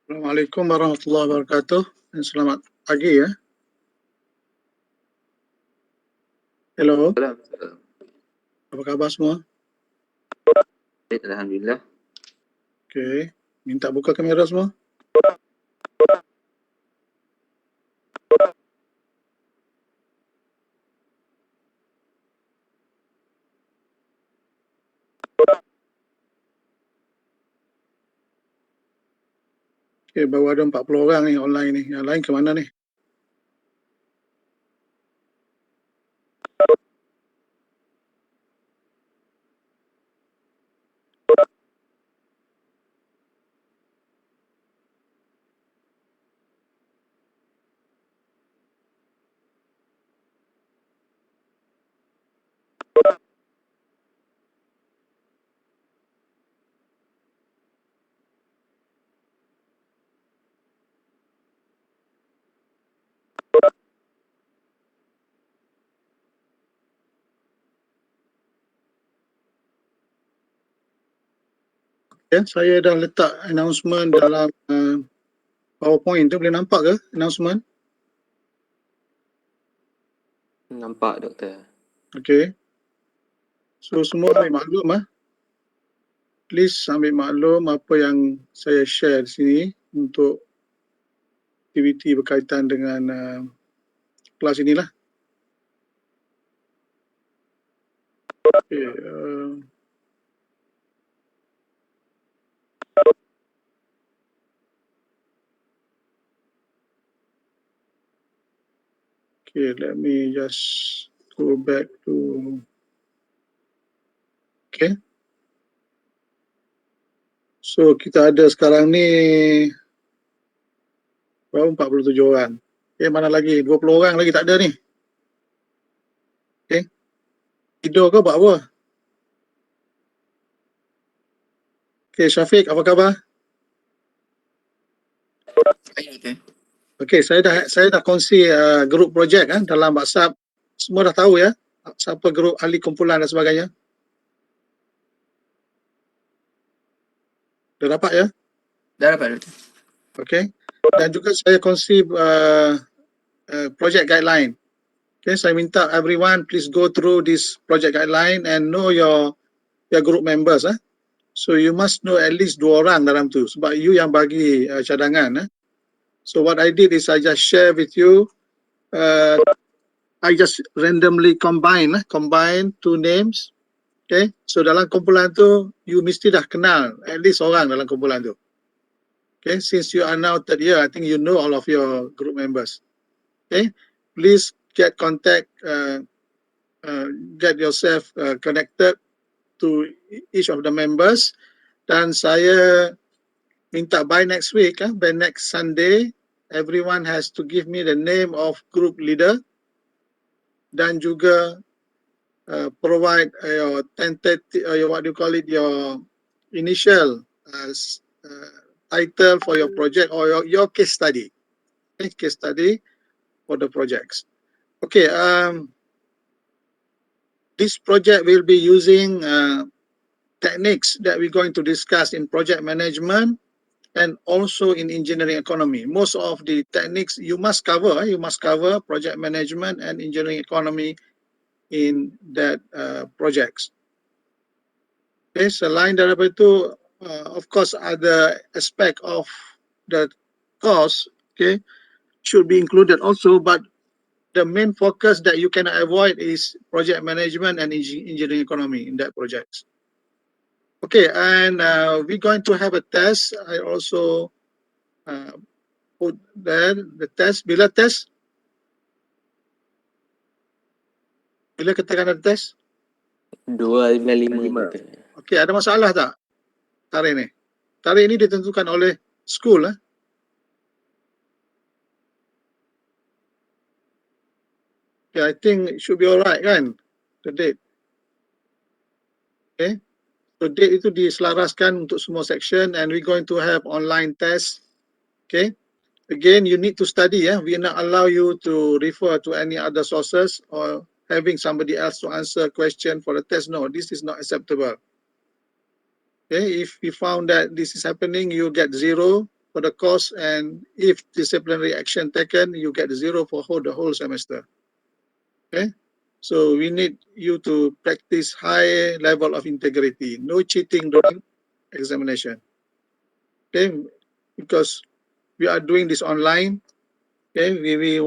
Assalamualaikum warahmatullahi wabarakatuh dan selamat pagi ya. Hello, Salam. apa khabar semua? Baik, Alhamdulillah. Okey, minta buka kamera semua. Okey, baru ada 40 orang ni online ni. Yang lain ke mana ni? Ya, saya dah letak announcement dalam PowerPoint tu, boleh nampak ke announcement? Nampak, Doktor. Okey. So semua ambil maklum Please ambil maklum apa yang saya share di sini untuk aktiviti berkaitan dengan kelas inilah. Okey, okay, let me just go back to. Okay. So kita ada sekarang ni berapa 47 orang. Okay, mana lagi? 20 orang lagi tak ada ni. Okay. Tidur ke buat apa? Okay, Syafiq, apa khabar? Okay, saya dah kongsi grup projek dalam WhatsApp. Semua dah tahu ya, siapa grup ahli kumpulan dan sebagainya. Dah dapat ya? Dah dapat, Doktor. Okay. Dan juga saya kongsi project guideline. Okay, saya minta everyone please go through this project guideline and know your group members. So you must know at least 2 orang dalam tu sebab you yang bagi cadangan. So what I did is I just share with you. I just randomly combine 2 names. Okay, so dalam kumpulan tu you mesti dah kenal at least orang dalam kumpulan tu. Okay, since you are now third year, I think you know all of your group members. Okay, please get contact, get yourself connected to each of the members. Dan saya minta by next week, by next Sunday, everyone has to give me the name of group leader dan juga provide your tentative, what do you call it, your initial title for your project or your case study. Okay, case study for the projects. Okay, this project will be using techniques that we're going to discuss in project management and also in engineering economy. Most of the techniques you must cover. You must cover project management and engineering economy in that projects. Okay, selain daripada itu, of course, other aspect of the course, okay, should be included also. But the main focus that you cannot avoid is project management and engineering economy in that projects. Okay, and we're going to have a test. I also put there the test. Bila test? Bila kita akan ada test? 255. Okay, ada masalah tak tarikh ni? Tarikh ni ditentukan oleh school. Okay, I think it should be alright kan? The date. Okay. So date itu diselaraskan untuk semua section and we're going to have online test. Okay. Again, you need to study. We not allow you to refer to any other sources or having somebody else to answer question for the test. No, this is not acceptable. Okay, if you found that this is happening, you get 0% for the course, and if disciplinary action taken, you get 0 for the whole semester. Okay, so we need you to practice high level of integrity, no cheating during examination. Okay, because we are doing this online. Okay, we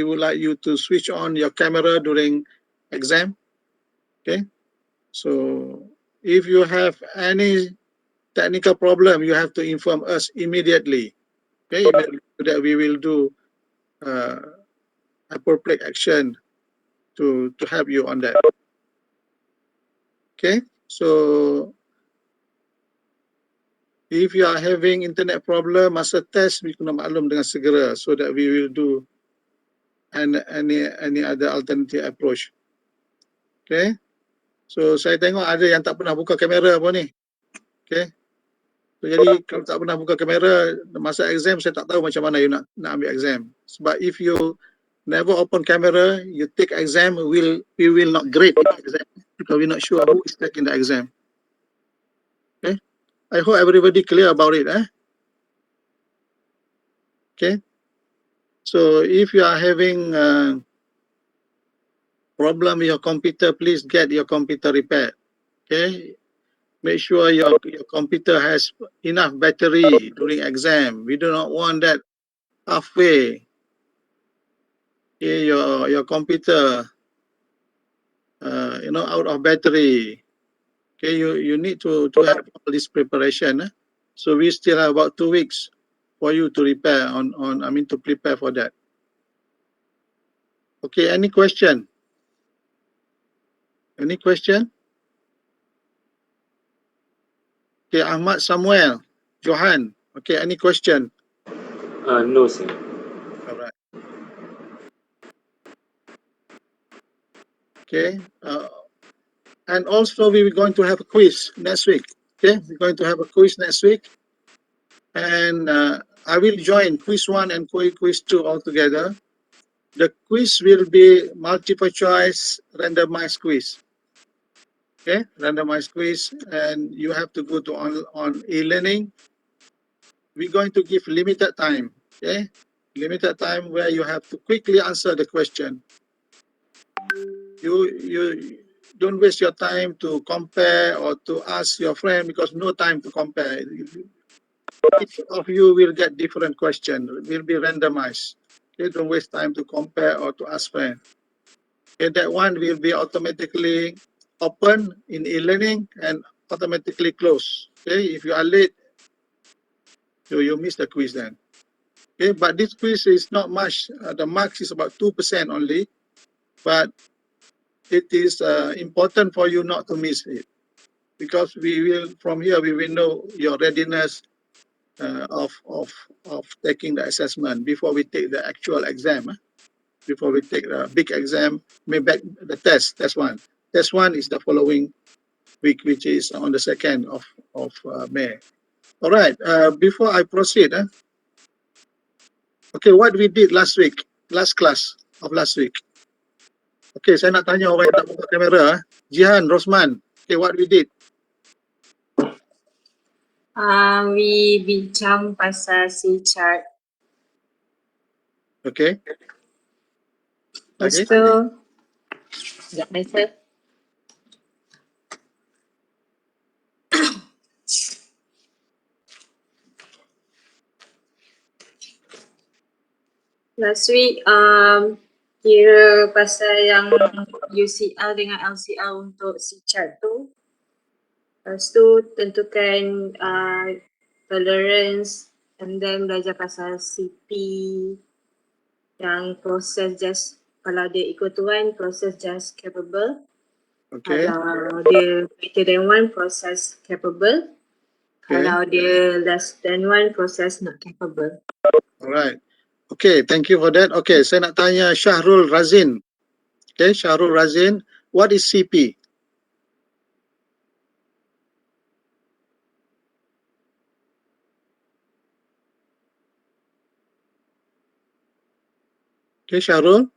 would like you to switch on your camera during exam. Okay, so if you have any technical problem, you have to inform us immediately. Okay, that we will do appropriate action to help you on that. Okay, so if you are having internet problem masa test, we kena maklum dengan segera so that we will do any other alternative approach. Okay, so saya tengok ada yang tak pernah buka kamera pun ni. Okay, so jadi kalau tak pernah buka kamera masa exam, saya tak tahu macam mana you nak ambil exam. Sebab if you never open camera, you take exam, we will not grade the exam because we're not sure who is taking the exam. Okay, I hope everybody clear about it. Okay, so if you are having problem with your computer, please get your computer repaired. Okay, make sure your computer has enough battery during exam. We do not want that halfway. Okay, your computer, out of battery. Okay, you need to have all this preparation. So we still have about 2 weeks for you to repair to prepare for that. Okay, any question? Any question? Okay, Ahmad Samuel, Johan. Okay, any question? No, sir. All right. Okay. And also we are going to have a quiz next week. Okay, we're going to have a quiz next week, and I will join quiz 1 and quiz 2 all together. The quiz will be multiple choice randomized quiz. Okay, randomized quiz, and you have to go to on e-learning. We're going to give limited time. Okay, limited time where you have to quickly answer the question. You don't waste your time to compare or to ask your friend because no time to compare. Each of you will get different question. It will be randomized. Okay, don't waste time to compare or to ask friend. Okay, that one will be automatically open in e-learning and automatically close. Okay, if you are late, you miss the quiz then. Okay, but this quiz is not much. The marks is about 2% only, but it is important for you not to miss it, because from here we will know your readiness of taking the assessment before we take the actual exam. Before we take the big exam, maybe the test one. Test one is the following week, which is on the 2nd of May. All right. Before I proceed, okay, what we did last week, last class of last week. Okay, saya nak tanya orang yang tak buka kamera. Jihan, Rosman. Okay, what we did? We bincang pasal C chart. Okay. Lepas Okay. tu, sekejap later. Last week, kira pasal yang UCL dengan LCL untuk C chart tu. Lepas tu tentukan tolerance, and then belajar pasal CP yang proses just, kalau dia equal to 1, proses just capable. Okay. Kalau dia greater than 1, proses capable. Okay. Kalau dia less than 1, proses not capable. Alright. Okay, thank you for that. Okay, saya nak tanya Syahrul Razin. Okay, Syahrul Razin, what is CP? Okay, Syahrul,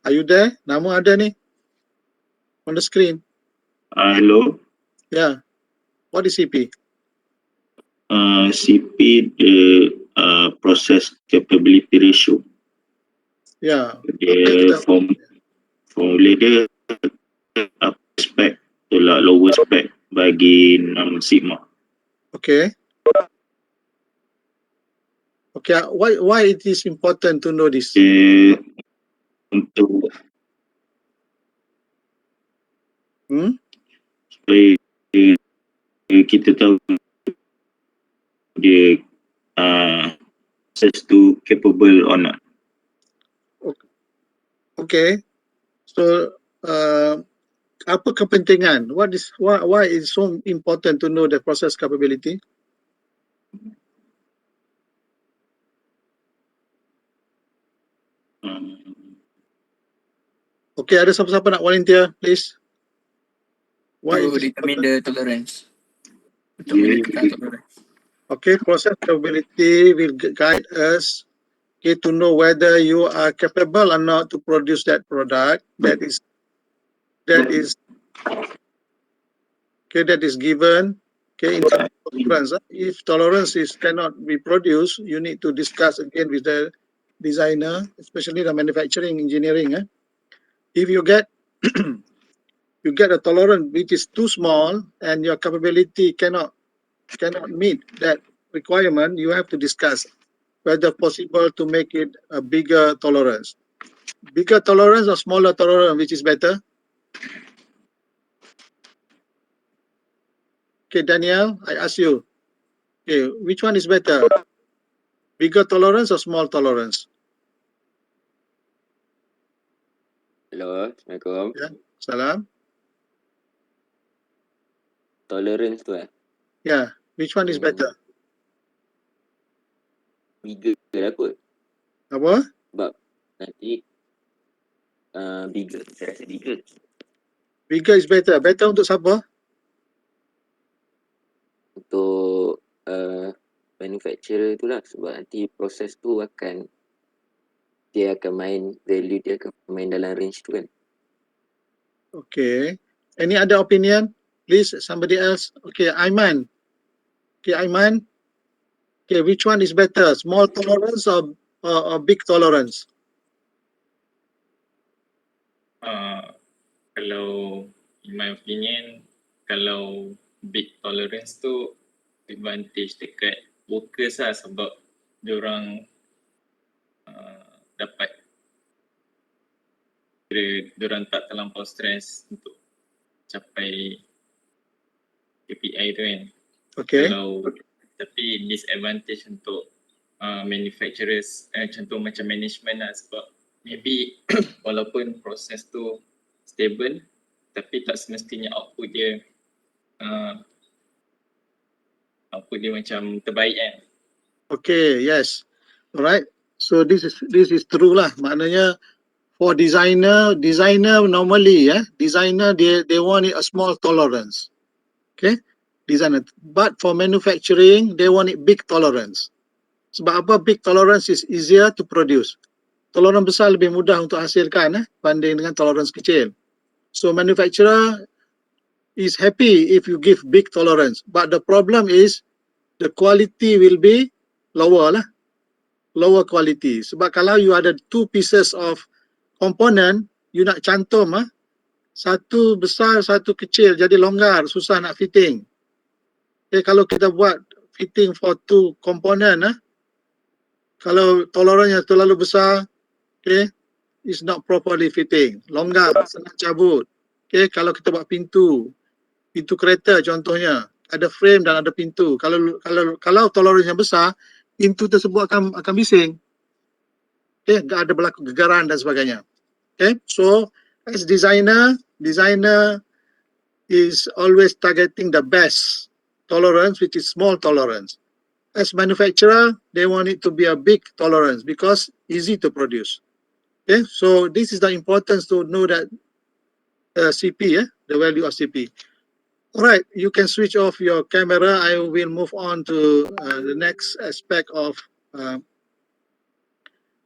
are you there? Nama ada ni on the screen. Hello, Yeah. What is CP? CP, process capability ratio. Yeah. Dia formula dia spec tolak lower spec bagi sigma. Okay. Okay. Why it is important to know this? Dia untuk supaya kita tahu dia access to capable or not. Okay. So, apa kepentingan? Why is so important to know the process capability? Okay, ada siapa-siapa nak volunteer, please? Why To it is determine important? the tolerance. Untuk menentukan tolerance. Okay, process capability will guide us, okay, to know whether you are capable or not to produce that product. That is given. Okay, in terms of tolerance. If tolerance cannot be produced, you need to discuss again with the designer, especially the manufacturing engineering. If you get you get a tolerance which is too small and your capability cannot meet that requirement, you have to discuss whether possible to make it a bigger tolerance. Bigger tolerance or smaller tolerance, which is better? Okay, Daniel, I ask you. Okay, which one is better? Bigger tolerance or small tolerance? Hello, Assalamualaikum. Salam. Tolerance tu Yeah, which one is better? bigger lah kot. Apa? Sebab nanti bigger, saya rasa bigger. Bigger is better. Better untuk siapa? Untuk manufacturer tu lah, sebab nanti proses tu dia akan main value, dia akan main dalam range tu kan. Okay. Any other opinion? Please, somebody else. Okay, Aiman. Okay, Aiman. Okay, which one is better? Small tolerance or big tolerance? Kalau in my opinion, kalau big tolerance tu advantage dekat workers lah, sebab diorang dapat diorang tak terlampau stres untuk capai KPI tu kan. Okay. Tapi disadvantage untuk manufacturers, contoh macam management lah, sebab maybe walaupun proses tu stable tapi tak semestinya output dia macam terbaik kan. Okay, yes. Alright. So this is true lah. Maknanya for designer normally designer they want it a small tolerance. Okay? Designer. But for manufacturing they want it big tolerance. Sebab apa? Big tolerance is easier to produce. Tolerance besar lebih mudah untuk hasilkan banding dengan tolerance kecil. So manufacturer is happy if you give big tolerance, but the problem is the quality will be lower lah. Lower quality. Sebab kalau you ada two pieces of component, you nak cantum satu besar, satu kecil, jadi longgar, susah nak fitting. Okay, kalau kita buat fitting for two component kalau tolerannya terlalu besar, okay, is not properly fitting. Longgar, senang cabut. Okay, kalau kita buat pintu kereta contohnya, ada frame dan ada pintu. Kalau tolerannya besar, pintu tersebut akan bising. Okay, ada berlaku gegaran dan sebagainya. Okay, so as designer is always targeting the best tolerance, which is small tolerance. As manufacturer, they want it to be a big tolerance because easy to produce. Okay, so this is the importance to know that CP, the value of CP. All right, you can switch off your camera. I will move on to the next aspect of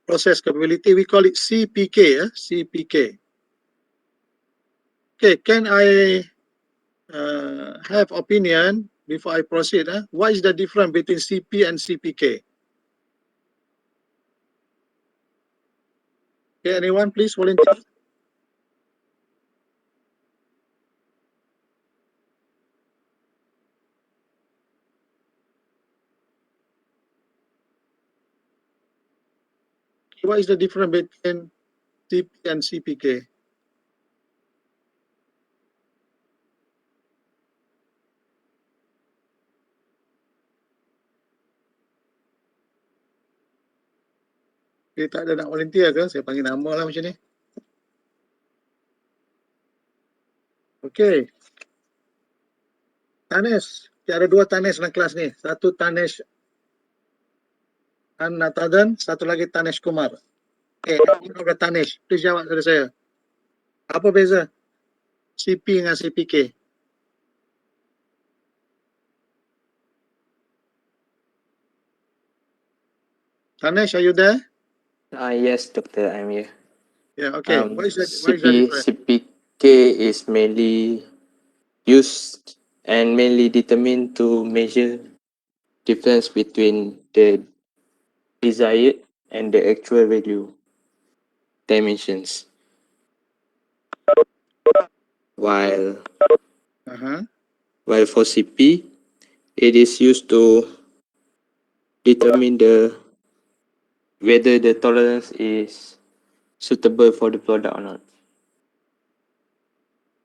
process capability. We call it CPK. CPK. Okay, can I have opinion before I proceed? What is the difference between CP and CPK? Okay, anyone please volunteer? What is the difference between CP and CPK? Okay, tak ada nak volunteer ke? Saya panggil nama lah macam ni. Okay. Tanesh. Okay, ada dua Tanesh dalam kelas ni. Satu Tanesh Annathadan, satu lagi Tanesh Kumar. Okay, ada Tanesh. Please jawab kepada saya. Apa beza CP dengan CPK? Tanesh, are you there? Yes, Doctor, I'm here. Yeah, okay. What is the difference? CPK is mainly used and mainly determined to measure difference between the desired and the actual value dimensions. While for CP, it is used to determine whether the tolerance is suitable for the product or not.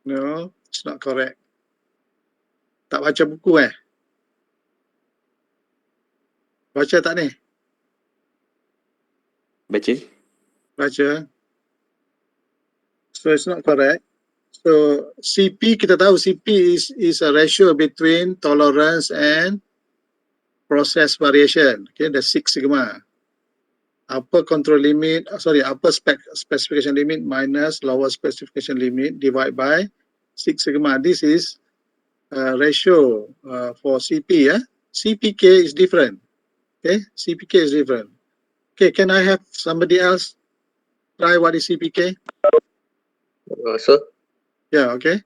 No, it's not correct. Tak baca buku Baca tak ni? Baca? Baca. So it's not correct. So CP, kita tahu CP is a ratio between tolerance and process variation. Okay, the 6 sigma. Upper control limit, upper specification limit minus lower specification limit divided by 6 sigma. This is ratio for CP. CPK is different. Okay, CPK is different. Okay, can I have somebody else try what is CPK? Sir, Yeah, okay.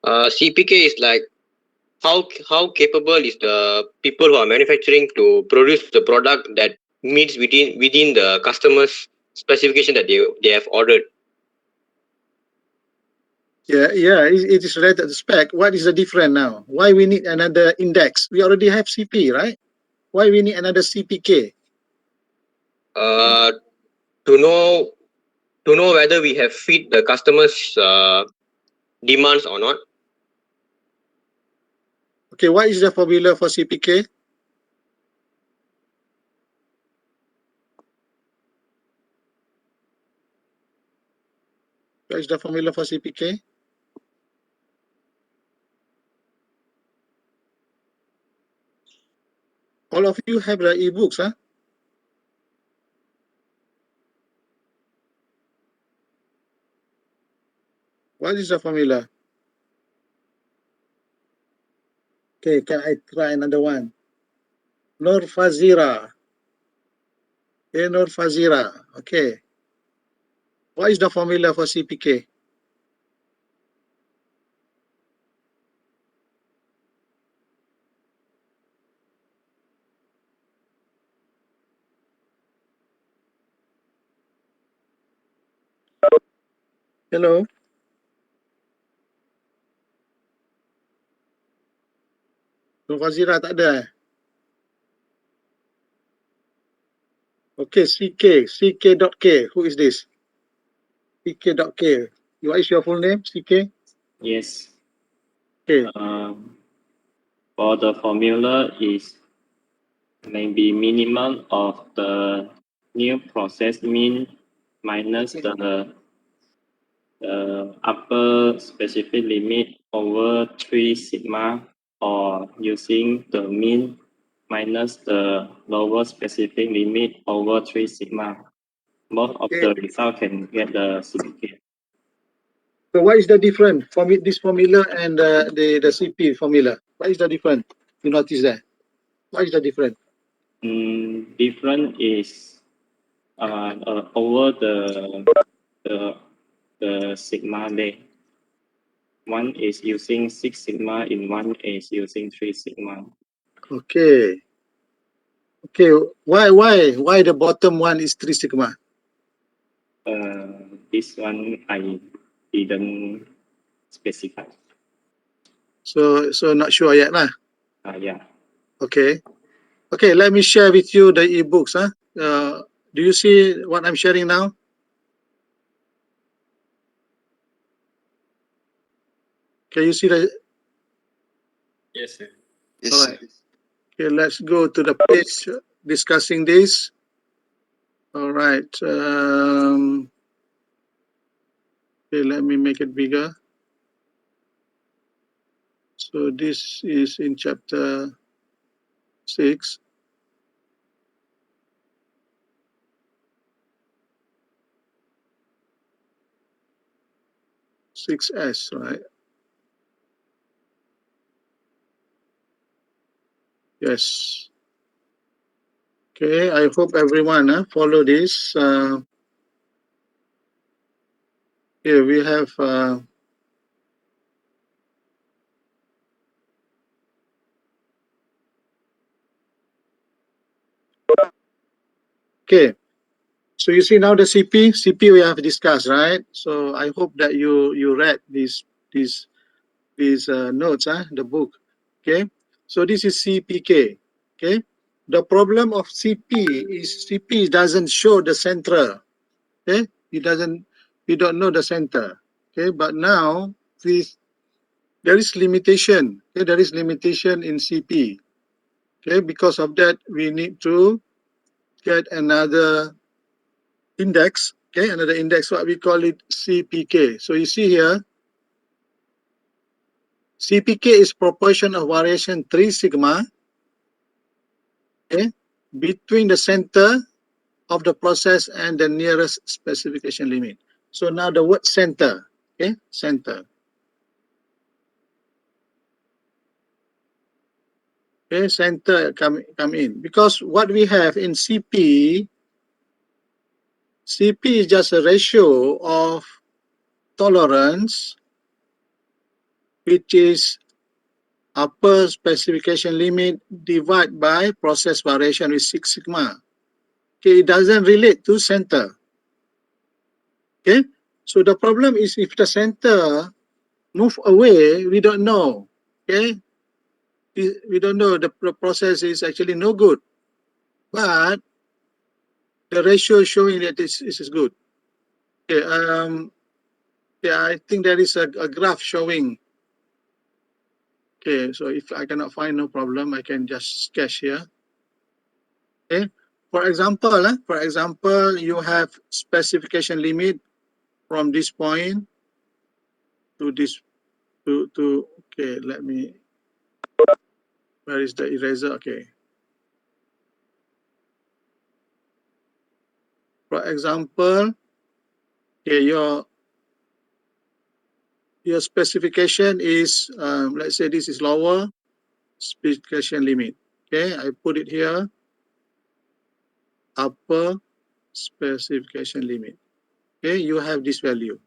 CPK is like how capable is the people who are manufacturing to produce the product that meets within the customer's specification that they have ordered. Yeah, it is related to spec. What is the difference now? Why we need another index? We already have CP, right? Why we need another CPK? To know whether we have fit the customer's demands or not. Okay, what is the formula for CPK? What is the formula for CPK? All of you have the e-books, huh? What is the formula? Okay, can I try another one? Nur Fazira. Okay, Nur Fazira. Okay. What is the formula for CPK? Hello? Nur Fazira tak ada. Okay, CK.K. Who is this? CK.K. What is your full name, CK? Yes. Okay. For the formula is maybe minimum of the new process mean minus the upper specific limit over 3 sigma, or using the mean minus the lower specific limit over 3 sigma. Both of the result can get the CPK. So what is the difference from this formula and the CP formula? What is the difference? You notice that? What is the difference? Different is over the sigma there. One is using 6 sigma, in one is using 3 sigma. Okay. Okay. Why the bottom one is 3 sigma? This one I didn't specify. So not sure yet lah. Yeah. Okay. Okay, let me share with you the e-books. Do you see what I'm sharing now? Can you see the? Yes, sir. All right. Okay, let's go to the page discussing this. All right. Okay, let me make it bigger. So this is in chapter 6. Six S, right? Yes. Okay, I hope everyone follow this. Here we have okay. So you see now the CP we have discussed, right? So I hope that you read these notes, the book. Okay. So this is CPK. Okay. The problem of CP is CP doesn't show the center. Okay. We don't know the center. Okay. But now there is limitation. Okay. There is limitation in CP. Okay. Because of that, we need to get another index. Okay. Another index, what we call it CPK. So you see here, CPK is proportion of variation 3 sigma, okay, between the center of the process and the nearest specification limit. So now the word center, okay, center. Okay, center come in. Because what we have in CP is just a ratio of tolerance, which is upper specification limit divided by process variation with 6 sigma. Okay, it doesn't relate to center. Okay, so the problem is if the center move away, we don't know. Okay, we don't know, the process is actually no good, but the ratio is showing that this is good. Okay, yeah, I think there is a graph showing. Okay, so if I cannot find, no problem, I can just sketch here. Okay, for example, you have specification limit from this point to this to okay, let me, where is the eraser? Okay, for example, okay, your specification is let's say this is lower specification limit. Okay, I put it here, upper specification limit. Okay, you have this value.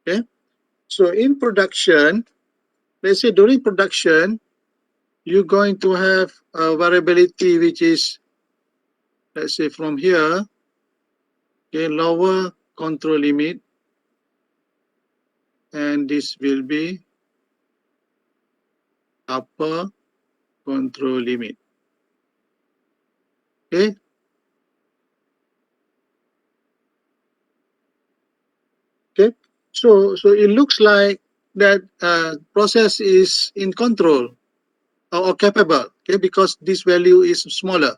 Okay, so in production, let's say during production, you're going to have a variability which is, let's say from here, okay, lower control limit, and this will be upper control limit. Okay, okay, so it looks like that process is in control or capable, okay, because this value is smaller.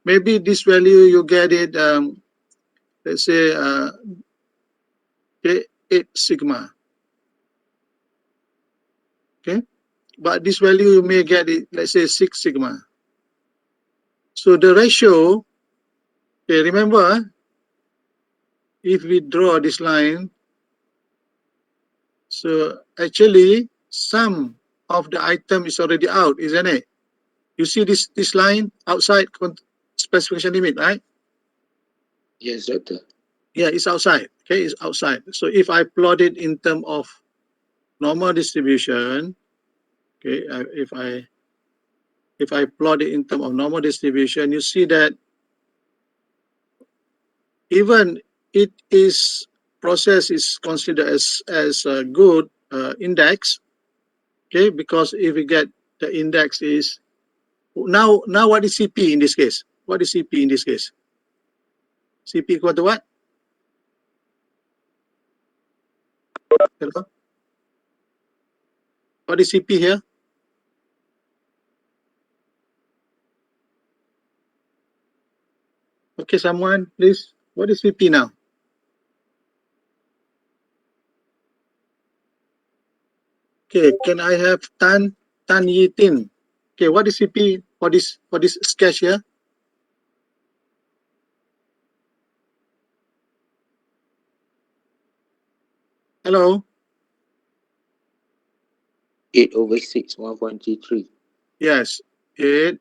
Maybe this value you get it, let's say okay, 8 sigma. Okay, but this value you may get it, let's say 6 sigma. So the ratio, okay, remember, if we draw this line, so actually some of the item is already out, isn't it? You see this line outside specification limit, right? Yes, doctor. Yeah, it's outside. Okay, it's outside. So if I plot it in terms of normal distribution, okay, if I plot it in terms of normal distribution, you see that even it is process is considered as a good index, okay, because if we get the index is now what is CP in this case? What is CP in this case? CP equal to what? Hello? What is CP here? Okay, someone please. What is CP now? Okay, can I have Tan Yi Tin? Okay, what is CP for this sketch here? Hello? 8/6, 1.33. Yes, 8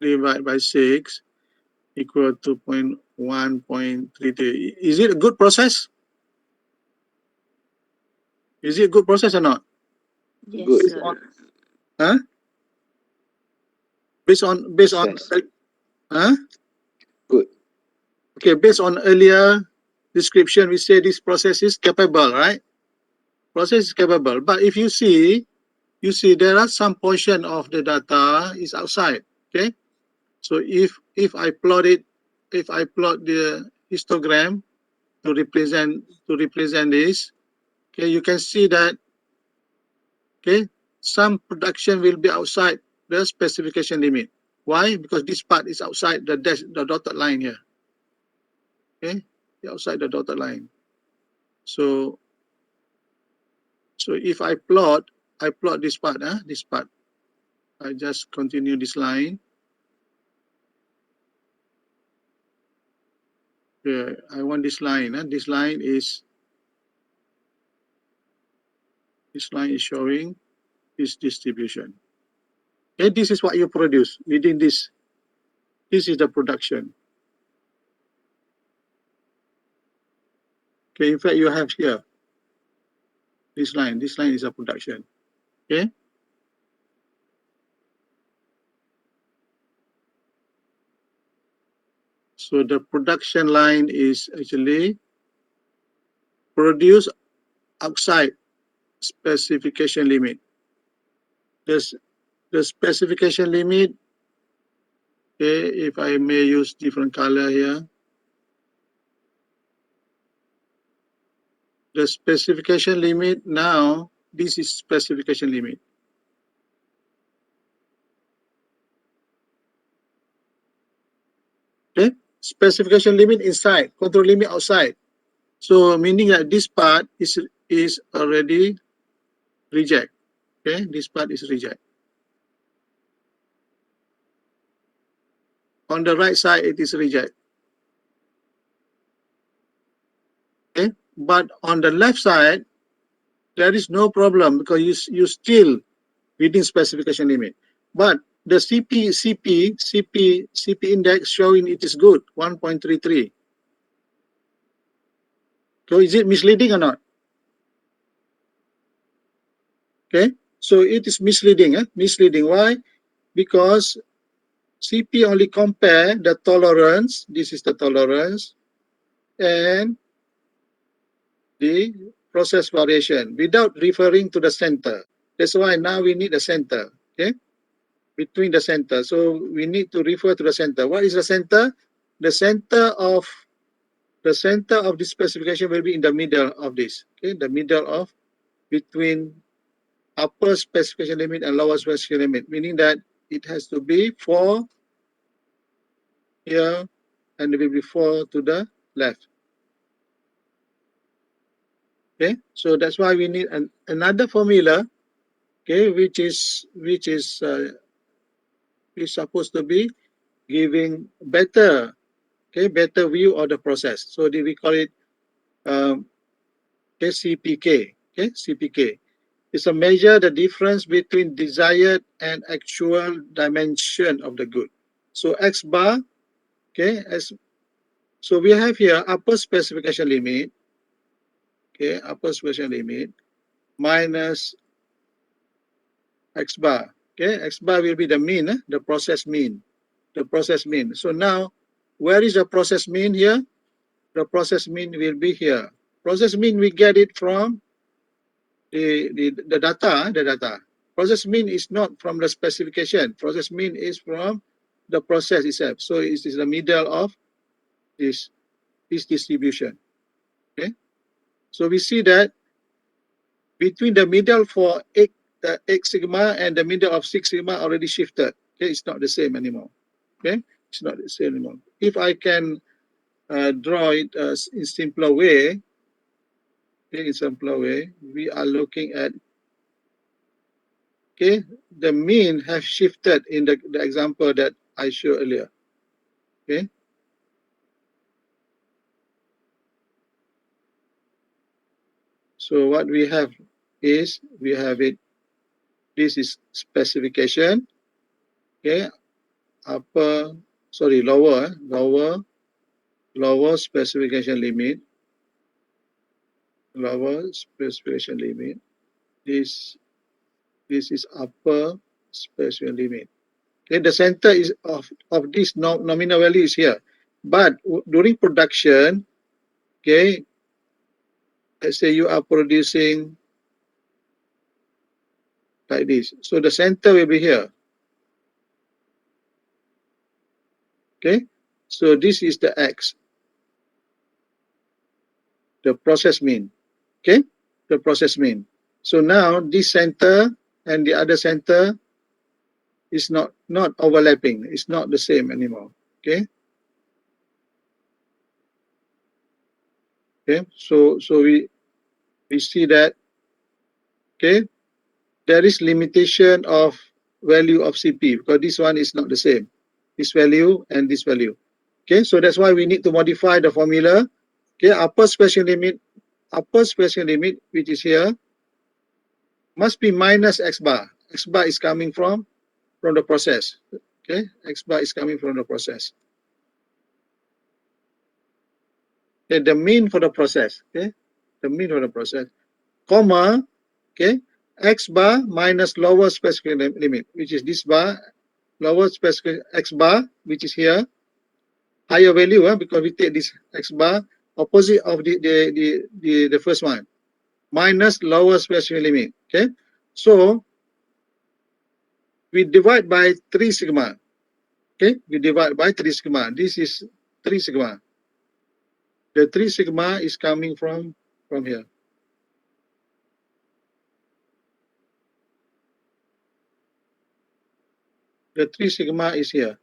divided by 6 equal to 1.33. Is it a good process? Is it a good process or not? Yes, Good. Based sir. on, huh? Based on, Process. huh? Good. Okay, based on earlier description, we say this process is capable, right? Process is capable. But if you see there are some portion of the data is outside, okay? So if I plot it, if I plot the histogram to represent this, okay, you can see that, okay, some production will be outside the specification limit. Why? Because this part is outside the dotted line here, okay, outside the dotted line. So if I plot this part, this part, I just continue this line. Yeah, I want this line. This line is showing this distribution. Okay, this is what you produce within this. This is the production. Okay, in fact, you have here this line. This line is a production. Okay. So the production line is actually produced outside specification limit. The specification limit, okay, if I may use different color here. The specification limit now, this is specification limit. Okay, specification limit inside, control limit outside. So meaning that this part is already reject. Okay, this part is reject. On the right side, it is reject. Okay, but on the left side, there is no problem because you still within specification limit. But the CP index showing it is good, 1.33. So is it misleading or not? Okay, so it is misleading. Misleading. Why? Because CP only compare the tolerance. This is the tolerance and the process variation without referring to the center. That's why now we need a center. Okay, between the center. So we need to refer to the center. What is the center? The center of this specification will be in the middle of this. Okay, the middle of between upper specification limit and lower specification limit, meaning that it has to be 4 here and it will be 4 to the left. Okay, so that's why we need another formula, okay, which is supposed to be giving better, okay, better view of the process. So we call it okay, CPK. Okay, CPK. It's a measure the difference between desired and actual dimension of the good. So X bar, okay, so we have here upper specification limit, okay, upper specification limit minus X bar. Okay, X bar will be the mean, the process mean. So now, where is the process mean here? the process mean will be here. Process mean we get it from the data. Process mean is not from the specification. Process mean is from the process itself. So it is the middle of this distribution. Okay. So we see that between the middle for X sigma and the middle of 6 sigma already shifted. Okay, it's not the same anymore. Okay, it's not the same anymore. If I can draw it in simpler way, okay, in simpler way, we are looking at, okay, the mean has shifted in the example that I showed earlier. Okay. So what we have is, we have it, this is specification, okay, lower specification limit, this is upper specification limit. Okay, the center is of this nominal value is here, but during production, okay, let's say you are producing like this, so the center will be here. Okay, so this is the X, the process mean. Okay, the process mean. So now this center and the other center is not overlapping. It's not the same anymore. Okay. Okay. So we see that, okay, there is limitation of value of CP because this one is not the same. This value and this value. Okay. So that's why we need to modify the formula. Okay. Upper special limit, which is here, must be minus X bar. X bar is coming from the process. Okay. X bar is coming from the process. Okay, the mean for the process, okay, the mean for the process, comma, okay, X bar minus lower specific limit, which is this bar, lower specific X bar, which is here, higher value, because we take this X bar, opposite of the first one, minus lower specific limit, okay. So we divide by 3 sigma, okay, we divide by 3 sigma. This is 3 sigma. The 3 sigma is coming from here. The 3 sigma is here.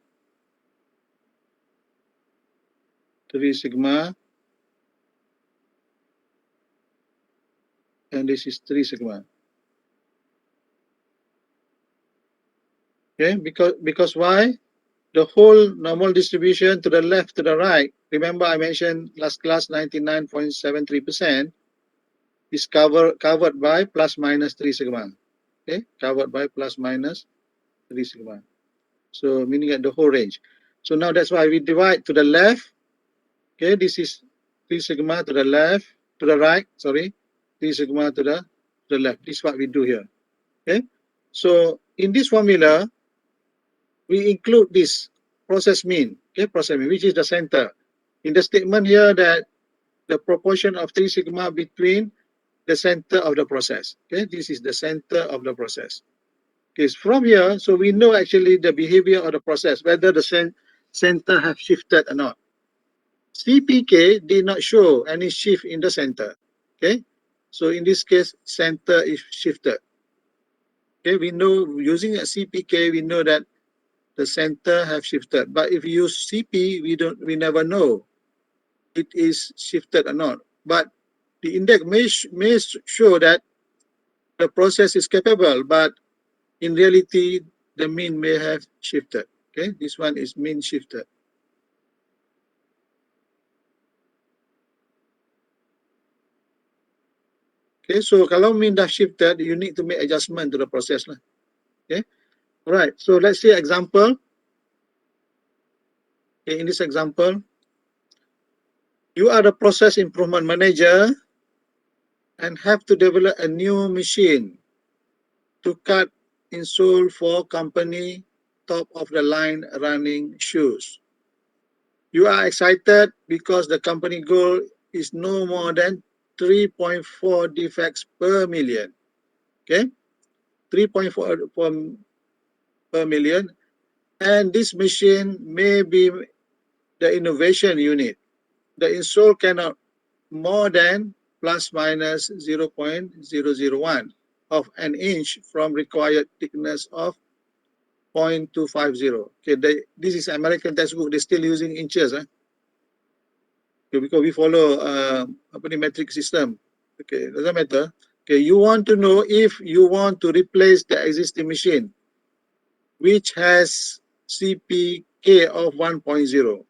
3 sigma. And this is 3 sigma. Okay, because why? The whole normal distribution to the left, to the right, remember I mentioned last class 99.73% is covered by plus minus 3 sigma. Okay, covered by plus minus 3 sigma. So meaning at the whole range. So now that's why we divide to the left. Okay, this is 3 sigma to the left, to the right, sorry, 3 sigma to the left. This is what we do here. Okay, so in this formula, we include this process mean, okay, process mean, which is the center. In the statement here that the proportion of 3 sigma between the center of the process. Okay, this is the center of the process. Okay, so from here, so we know actually the behavior of the process, whether the center have shifted or not. CPK did not show any shift in the center. Okay, so in this case, center is shifted. Okay, we know using a CPK, we know that the center have shifted. But if you use CP, we never know it is shifted or not. But the index may show that the process is capable, but in reality, the mean may have shifted. Okay, this one is mean shifted. Okay, so kalau mean dah shifted, you need to make adjustment to the process lah. Okay, all right. So let's see example. Okay, in this example, you are the process improvement manager and have to develop a new machine to cut insole for company top of the line running shoes. You are excited because the company goal is no more than 3.4 defects per million. Okay, 3.4 per million. And this machine may be the innovation unit. The install cannot more than plus minus 0.001 of an inch from required thickness of 0.250. Okay, this is American textbook. They're still using inches. Okay, because we follow metric system. Okay, doesn't matter. Okay, you want to know if you want to replace the existing machine, which has CPK of 1.0.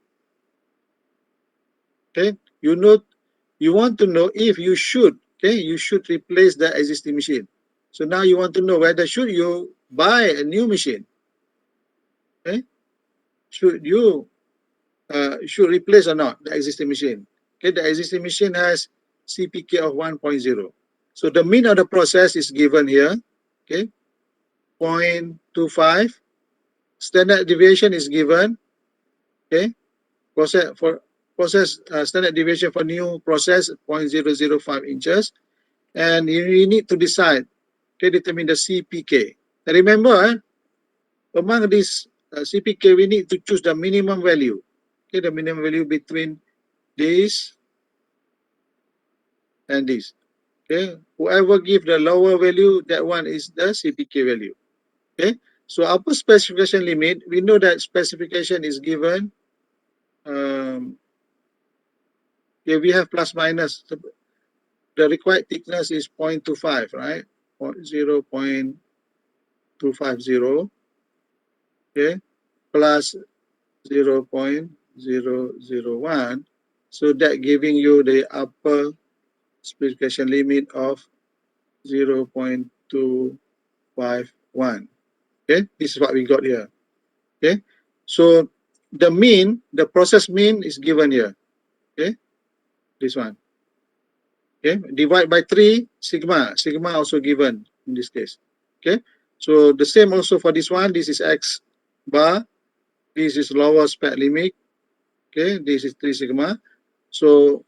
Okay, you want to know if you should. Okay, you should replace the existing machine. So now you want to know whether should you buy a new machine. Okay, should you should replace or not the existing machine. Okay, the existing machine has CPK of 1.0. So the mean of the process is given here. Okay, 0.25. Standard deviation is given. Okay, process standard deviation for new process 0.005 inches, and you need to decide. Okay, determine the CPK. Now remember, among these CPK, we need to choose the minimum value. Okay, the minimum value between this and this. Okay, whoever give the lower value, that one is the CPK value. Okay, so upper specification limit, we know that specification is given. Okay, we have plus minus. The required thickness is 0.25, right? 0.250. Okay, plus 0.001. So that giving you the upper specification limit of 0.251. Okay, this is what we got here. Okay, so the mean, the process mean is given here. Okay, this one. Okay, divide by 3 sigma. Sigma also given in this case. Okay, so the same also for this one. This is X bar. This is lower spec limit. Okay, this is 3 sigma. So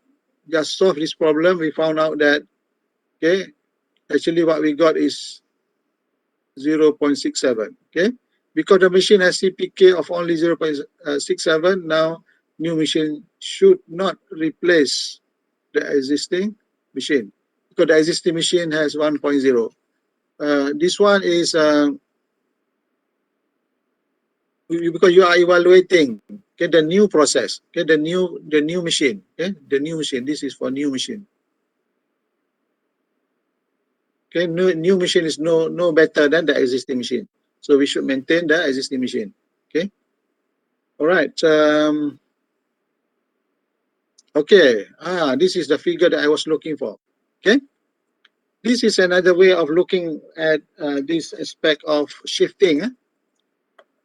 just solve this problem. We found out that, okay, actually what we got is 0.67. Okay, because the machine has CPK of only 0.67. Now new machine should not replace the existing machine because the existing machine has 1.0. This one is because you are evaluating, okay, the new process, okay, the new machine, okay, the new machine. This is for new machine. Okay, new machine is no better than the existing machine, so we should maintain the existing machine. Okay, all right. Okay, this is the figure that I was looking for. Okay, this is another way of looking at this aspect of shifting.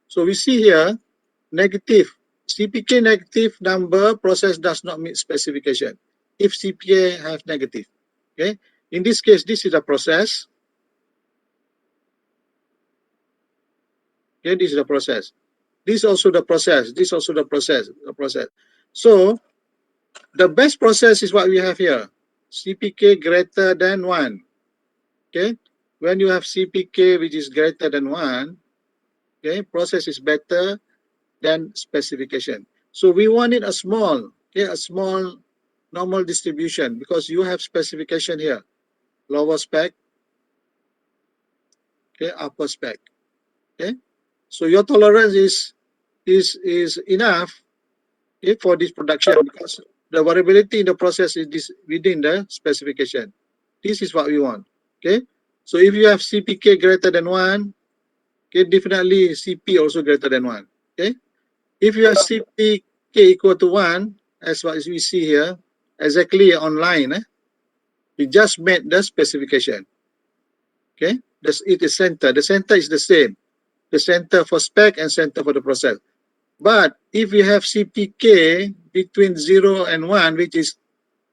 So we see here negative CPK negative number process does not meet specification if CPK have negative. Okay, in this case, this is a process. Okay, this is the process. This is also the process. This is also the process. So the best process is what we have here. CPK greater than 1. Okay, when you have CPK which is greater than 1, okay, process is better than specification. So we wanted a small, okay, a small normal distribution because you have specification here, lower spec, okay, upper spec. Okay, so your tolerance is enough, okay, for this production because the variability in the process is this within the specification. This is what we want. Okay, so if you have CPK greater than 1, okay, definitely CP also greater than 1. Okay, if you have CPK equal to 1, as what we see here, exactly online, we just met the specification. Okay, it is center. The center is the same. The center for spec and center for the process. But if you have CPK between 0 and 1, which is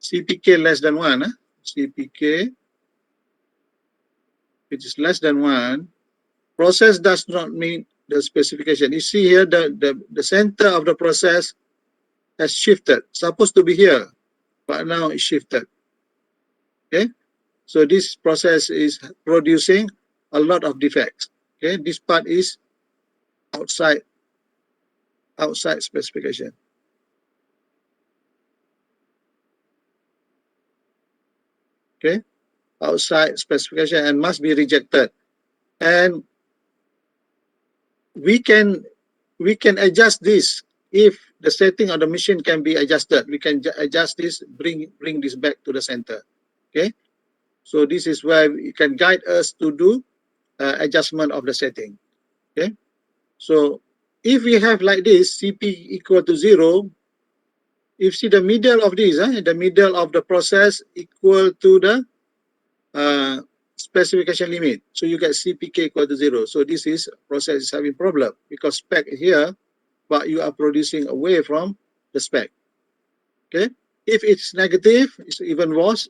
CPK less than 1, CPK which is less than 1, process does not meet the specification. You see here the center of the process has shifted. Supposed to be here, but now it's shifted. Okay, so this process is producing a lot of defects. Okay, this part is outside specification. Okay, outside specification and must be rejected. And we can adjust this if the setting of the machine can be adjusted. We can adjust this, bring this back to the center. Okay, so this is where it can guide us to do adjustment of the setting. Okay, so if we have like this, CP equal to 0, if see the middle of this, the middle of the process equal to the specification limit. So you get CPK equal to 0. So this is process is having problem because spec here, but you are producing away from the spec. Okay. If it's negative, it's even worse.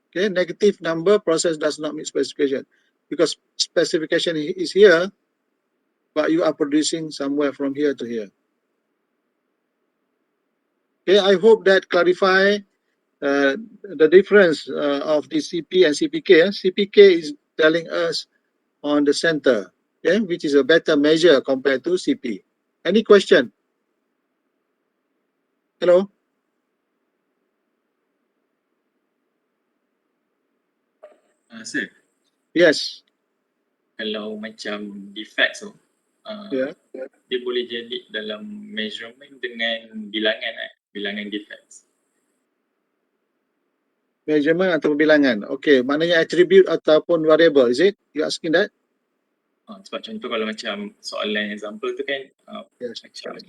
Okay. Negative number, process does not meet specification because specification is here, but you are producing somewhere from here to here. Okay. I hope that clarify the difference of the CP and CPK. CPK is telling us on the center, okay, which is a better measure compared to CP. Any question? Hello? Sir, Yes. kalau macam defects tu, Yeah. dia boleh jadi dalam measurement dengan bilangan bilangan defects. Measurement atau bilangan. Okay, maknanya attribute ataupun variable, is it? You asking that? Sebab contoh kalau macam soalan example tu kan Yes. macam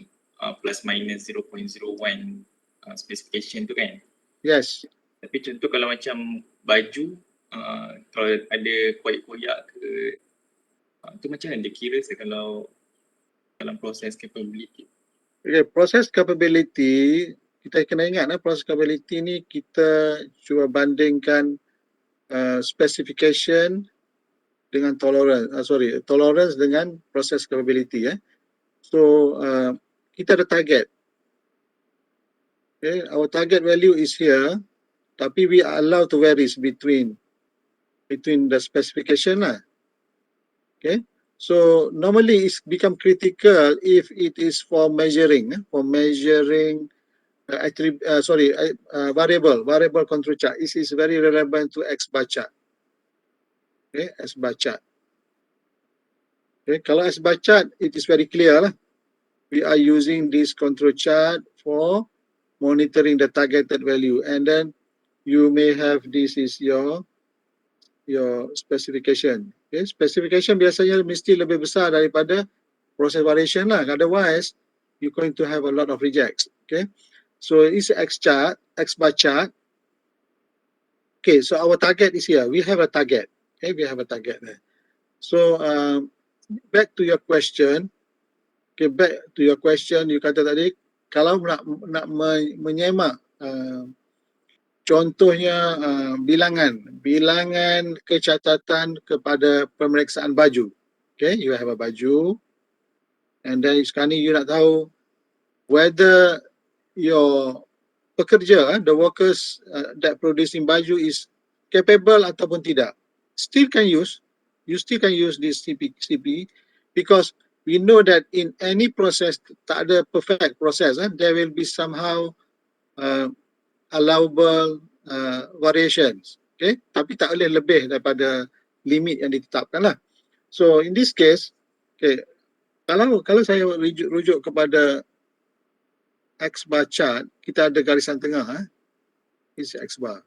plus minus 0.01 specification tu kan. Yes. Tapi contoh kalau macam baju kalau ada koyak-koyak ke tu macam mana dia kira kalau dalam proses capability. Okay, proses capability, kita kena ingat proses capability ni kita cuba bandingkan specification dengan tolerance, tolerance dengan proses capability. So kita ada target. Okay, our target value is here, tapi we are allowed to vary between the specification lah. Okay, so normally it's become critical if it is for measuring variable control chart. This is very relevant to X bar chart. Okay, X bar chart. Okay, kalau X bar chart, it is very clear lah. We are using this control chart for monitoring the targeted value, and then you may have this is your specification. Okay, specification biasanya mesti lebih besar daripada process variation lah. Otherwise, you're going to have a lot of rejects. Okay, so it's X bar chart. Okay, so our target is here. We have a target. Okay, we have a target there. So back to your question. Okay, back to your question. You kata tadi kalau nak menyemak contohnya bilangan kecacatan kepada pemeriksaan baju. Okay, you have a baju, and then sekarang ni you nak tahu whether your pekerja, the workers that producing baju is capable ataupun tidak. You still can use this CP because we know that in any process, tak ada perfect process. There will be somehow allowable variations. Okay, tapi tak boleh lebih daripada limit yang ditetapkan lah. So in this case, okay, kalau saya rujuk kepada X bar chart, kita ada garisan tengah. This is X bar.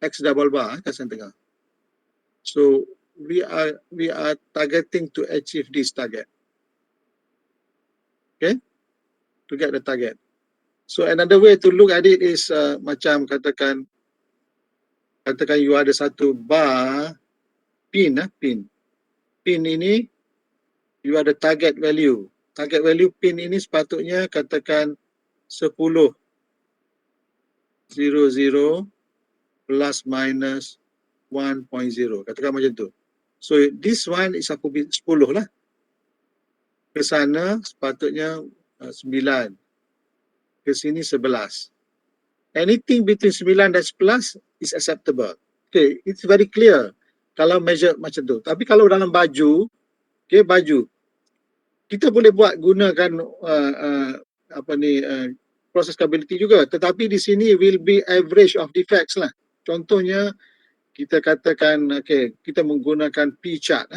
X double bar, garisan tengah. So we are targeting to achieve this target. Okay, to get the target. So another way to look at it is macam katakan you ada satu bar pin ini you ada target value. Target value pin ini sepatutnya katakan 10 00 plus minus 1.0, katakan macam tu. So this one is aku 10 lah. Ke sana sepatutnya 9. ke sini 11. Anything between 9 dan 11 is acceptable. Okay, it's very clear kalau measure macam tu. Tapi kalau dalam baju, okay, baju, kita boleh buat gunakan process capability juga, tetapi di sini will be average of defects lah. Contohnya kita katakan, okay, kita menggunakan P chart,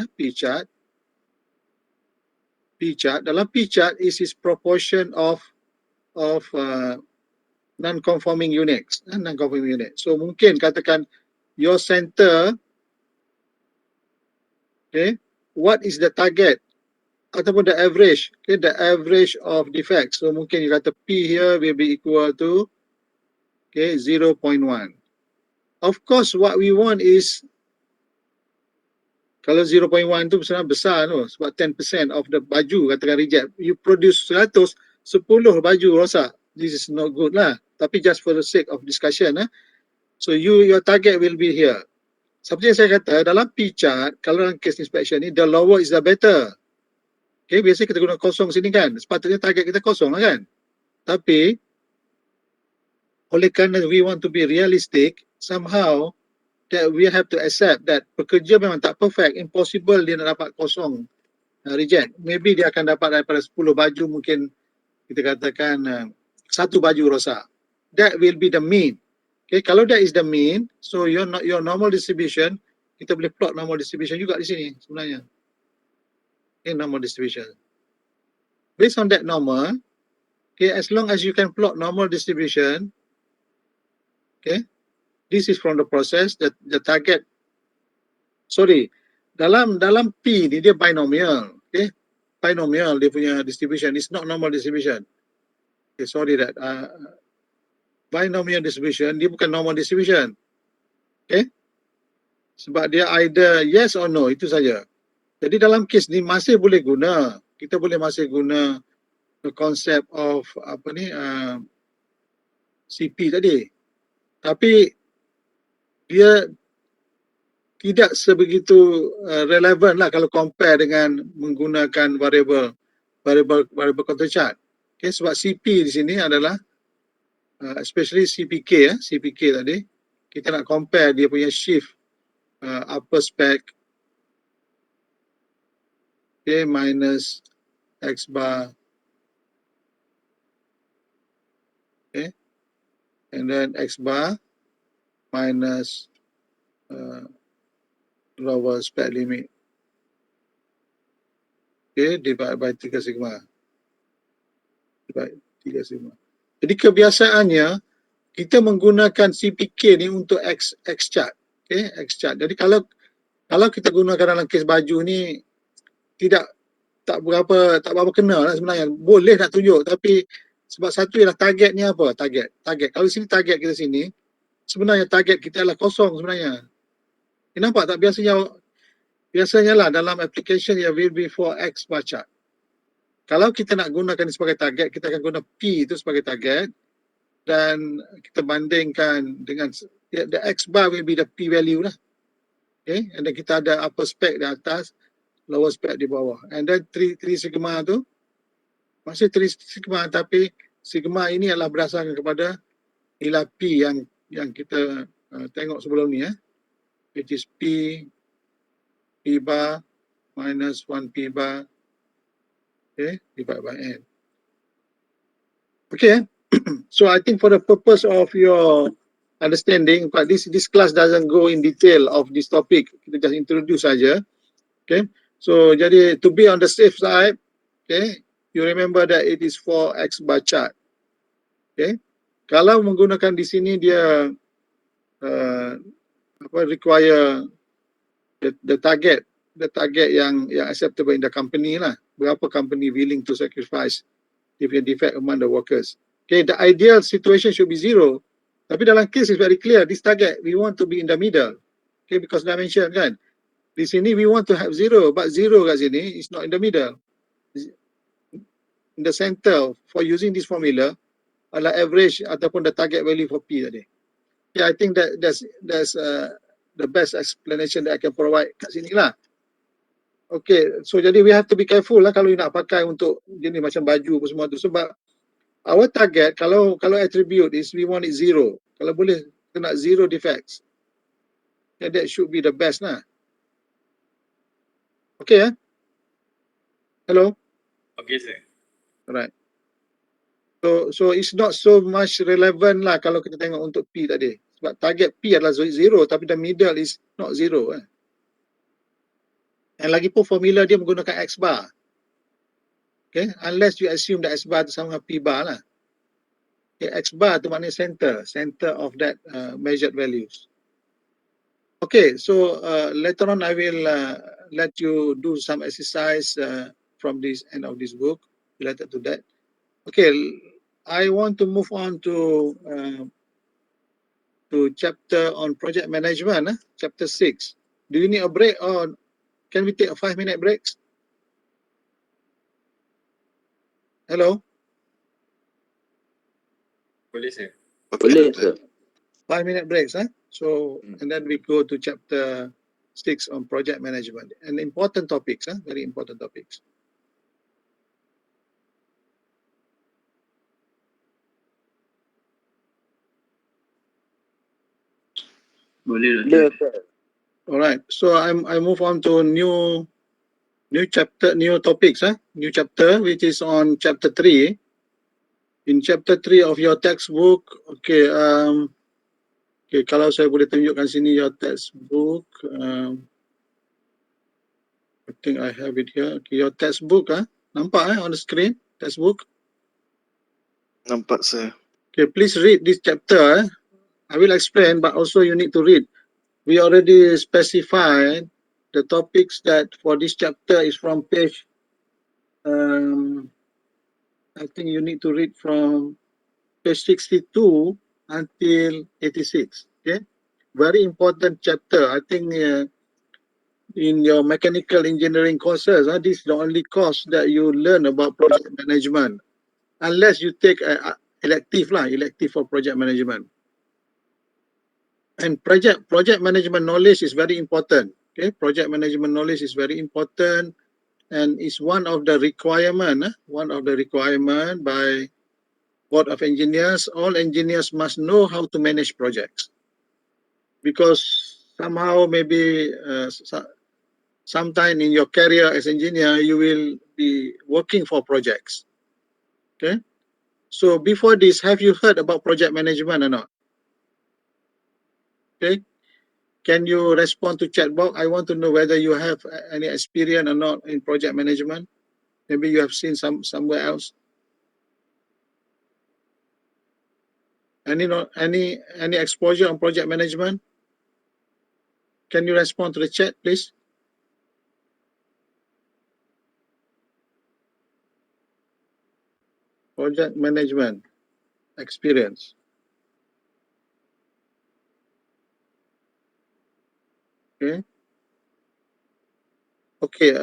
dalam P chart is proportion of non-conforming units, So mungkin katakan your center, okay, what is the target ataupun the average, okay, the average of defects. So mungkin you kata P here will be equal to, okay, 0.1. Of course, what we want is, kalau 0.1 tu sebenarnya besar tu, sebab 10% of the baju katakan reject. You produce 100, 10 baju rosak. This is not good lah. Tapi just for the sake of discussion, so your target will be here. Seperti yang saya kata, dalam P chart, kalau dalam case inspection ni, the lower is the better. Okay, biasanya kita guna kosong sini kan. Sepatutnya target kita kosong lah kan. Tapi, oleh kerana we want to be realistic, somehow, that we have to accept that pekerja memang tak perfect, impossible dia nak dapat kosong reject. Maybe dia akan dapat daripada 10 baju mungkin kita katakan 1 baju rosak. That will be the mean. Okay, kalau that is the mean, so your normal distribution, kita boleh plot normal distribution juga di sini sebenarnya. Okay, normal distribution. Based on that normal, okay, as long as you can plot normal distribution, okay, this is from the process, the target, sorry, dalam P ni dia binomial, okay, binomial dia punya distribution, it's not normal distribution. Okay, sorry that, binomial distribution, dia bukan normal distribution, okay, sebab dia either yes or no, itu saja. Jadi dalam kes ni masih boleh guna, kita boleh masih guna the concept of CP tadi, tapi dia tidak sebegitu relevan lah kalau compare dengan menggunakan variable control chart. Okay, sebab CP di sini adalah especially CPK, CPK tadi, kita nak compare dia punya shift upper spec, okay, minus X bar, okay, and then X bar minus lower spec limit, okay, divide by 3 sigma. Jadi kebiasaannya kita menggunakan CPK ni untuk X chart, okay, X chart. Jadi kalau kita gunakan dalam kes baju ni tak berapa kena lah sebenarnya. Boleh nak tunjuk, tapi sebab satu ialah target ni apa? Target. Kalau sini target kita sini, sebenarnya target kita adalah kosong sebenarnya. Nampak tak? Biasanya lah dalam application ya will be for X bar chart. Kalau kita nak gunakan ini sebagai target, kita akan guna P itu sebagai target dan kita bandingkan dengan the X bar will be the P value lah. Okay, and then kita ada upper spec di atas, lower spec di bawah. And then 3 sigma tu masih 3 sigma, tapi sigma ini adalah berdasarkan kepada nilai P yang kita tengok sebelum ni, which is P bar minus 1 P bar, okay, divided by N. Okay, so I think for the purpose of your understanding, but this class doesn't go in detail of this topic, kita just introduce saja. Okay, so jadi to be on the safe side, okay, you remember that it is for X bar chart. Okay, kalau menggunakan di sini dia require the target yang acceptable in the company lah. Berapa company willing to sacrifice defect among the workers. Okay, the ideal situation should be 0. Tapi dalam case is very clear, this target we want to be in the middle. Okay, because dimension kan. Di sini we want to have 0, but 0 kat sini is not in the middle. In the center for using this formula adalah average ataupun the target value for P tadi. Yeah, I think that's the best explanation that I can provide kat sini lah. Okay, so jadi we have to be careful lah kalau you nak pakai untuk jenis macam baju apa semua tu, sebab Our target, kalau attribute is we want it 0. Kalau boleh kena 0 defects. Yeah, that should be the best lah. Okay, hello. Okay, sir. Alright. So it's not so much relevant lah kalau kita tengok untuk P tadi. Sebab target P adalah 0, tapi the middle is not 0. And lagi pun formula dia menggunakan X bar. Okay, unless you assume that X bar itu sama dengan P bar lah. Okay, X bar itu maknanya center of that measured values. Okay, so later on I will let you do some exercise from this end of this book related to that. Okay, I want to move on to chapter on project management, chapter 6. Do you need a break or can we take a 5-minute break? Hello? Boleh, sir. Boleh, sir. 5-minute breaks, So, and then we go to chapter 6 on project management. And important topics, very important topics. Boleh, Boleh, Doktor. sir. All right. So I move on to new chapter, new topics, new chapter, which is on chapter 3. In chapter 3 of your textbook, okay, okay, kalau saya boleh tunjukkan sini your textbook, I think I have it here. Okay, your textbook, nampak on the screen, textbook. Nampak, sir. Okay, please read this chapter. I will explain, but also you need to read. We already specified the topics that for this chapter is from page, I think you need to read from page 62 until 86. Okay, very important chapter. I think in your mechanical engineering courses, this is the only course that you learn about project management, unless you take elective for project management. And project management knowledge is very important. Okay, project management knowledge is very important, and is one of the requirement by Board of Engineers. All engineers must know how to manage projects, because somehow maybe sometime in your career as engineer you will be working for projects. Okay, so before this, have you heard about project management or not? Okay, can you respond to chat box? I want to know whether you have any experience or not in project management. Maybe you have seen somewhere else. Any exposure on project management? Can you respond to the chat, please? Project management experience. Okay. Okay.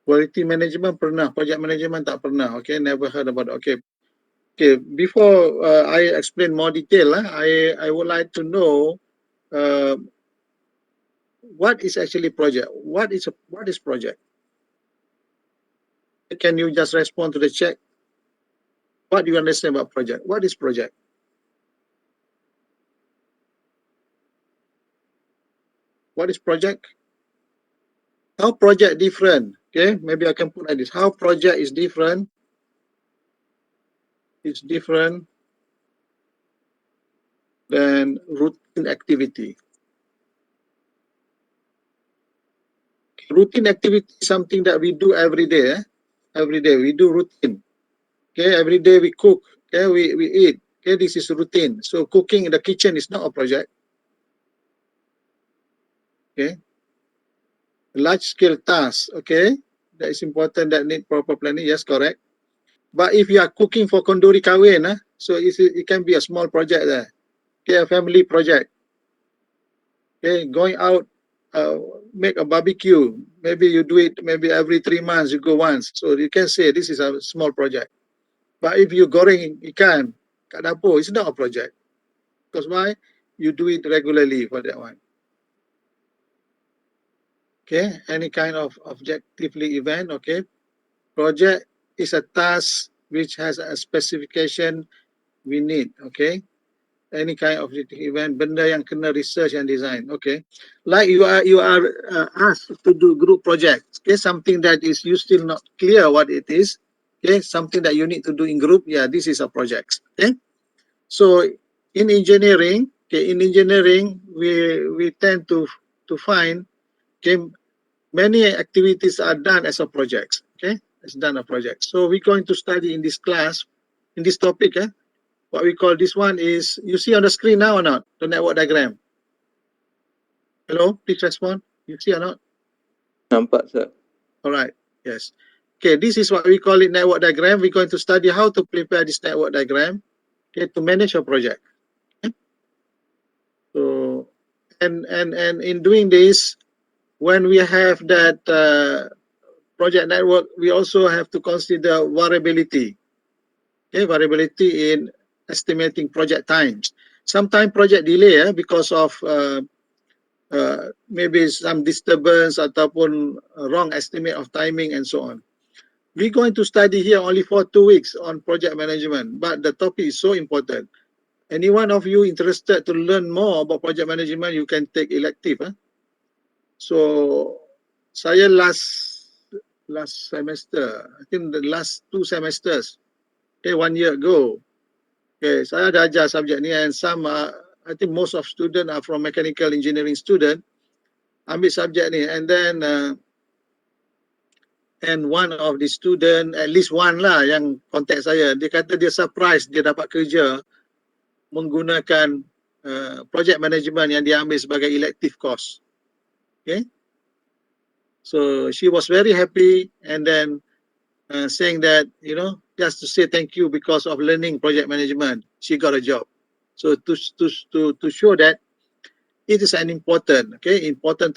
Quality management pernah, project management tak pernah. Okay, never heard about it. Okay. Okay, before I explain more detail, I would like to know what is actually project. What is project? Can you just respond to the chat? What do you understand about project? What is project? What is project? How project different? Okay, maybe I can put like this. How project is different? It's different than routine activity. Routine activity is something that we do every day. Every day we do routine. Okay, every day we cook. Okay, we eat. Okay, this is routine. So cooking in the kitchen is not a project. Okay, large scale tasks. Okay, that is important, that need proper planning. Yes, correct. But if you are cooking for konduri kahwin, so it can be a small project there. Okay, a family project. Okay, going out, make a barbecue. Maybe you do it maybe every 3 months, you go once. So you can say this is a small project. But if you goreng ikan kat dapur, it's not a project. Because why? You do it regularly for that one. Okay, any kind of objectively event. Okay, project is a task which has a specification we need. Okay, any kind of event, benda yang kena research and design. Okay, like you are asked to do group projects. Okay, something that is you still not clear what it is. Okay, something that you need to do in group. Yeah, this is a project. Okay, so in engineering, we tend to find, okay, many activities are done as a project. Okay, it's done a project. So we're going to study in this class, in this topic. What we call this one is, you see on the screen now or not, the network diagram? Hello, please respond. You see or not? Nampak, sir. All right. Yes. Okay, this is what we call it network diagram. We're going to study how to prepare this network diagram, okay, to manage your project. Okay? So, and in doing this, when we have that project network, we also have to consider variability. Okay, variability in estimating project times. Sometimes project delay because of maybe some disturbance ataupun wrong estimate of timing and so on. We're going to study here only for 2 weeks on project management, but the topic is so important. Any one of you interested to learn more about project management, you can take elective. So saya last semester, I think the last 2 semesters, okay, 1 year ago, okay, saya dah ajar subjek ni, and some I think most of student are from mechanical engineering student, ambil subjek ni, and then and one of the student, at least one lah yang contact saya, dia kata dia surprise dia dapat kerja menggunakan project management yang dia ambil sebagai elective course. Okay, so she was very happy, and then saying that, you know, just to say thank you because of learning project management, she got a job. So to show that it is an important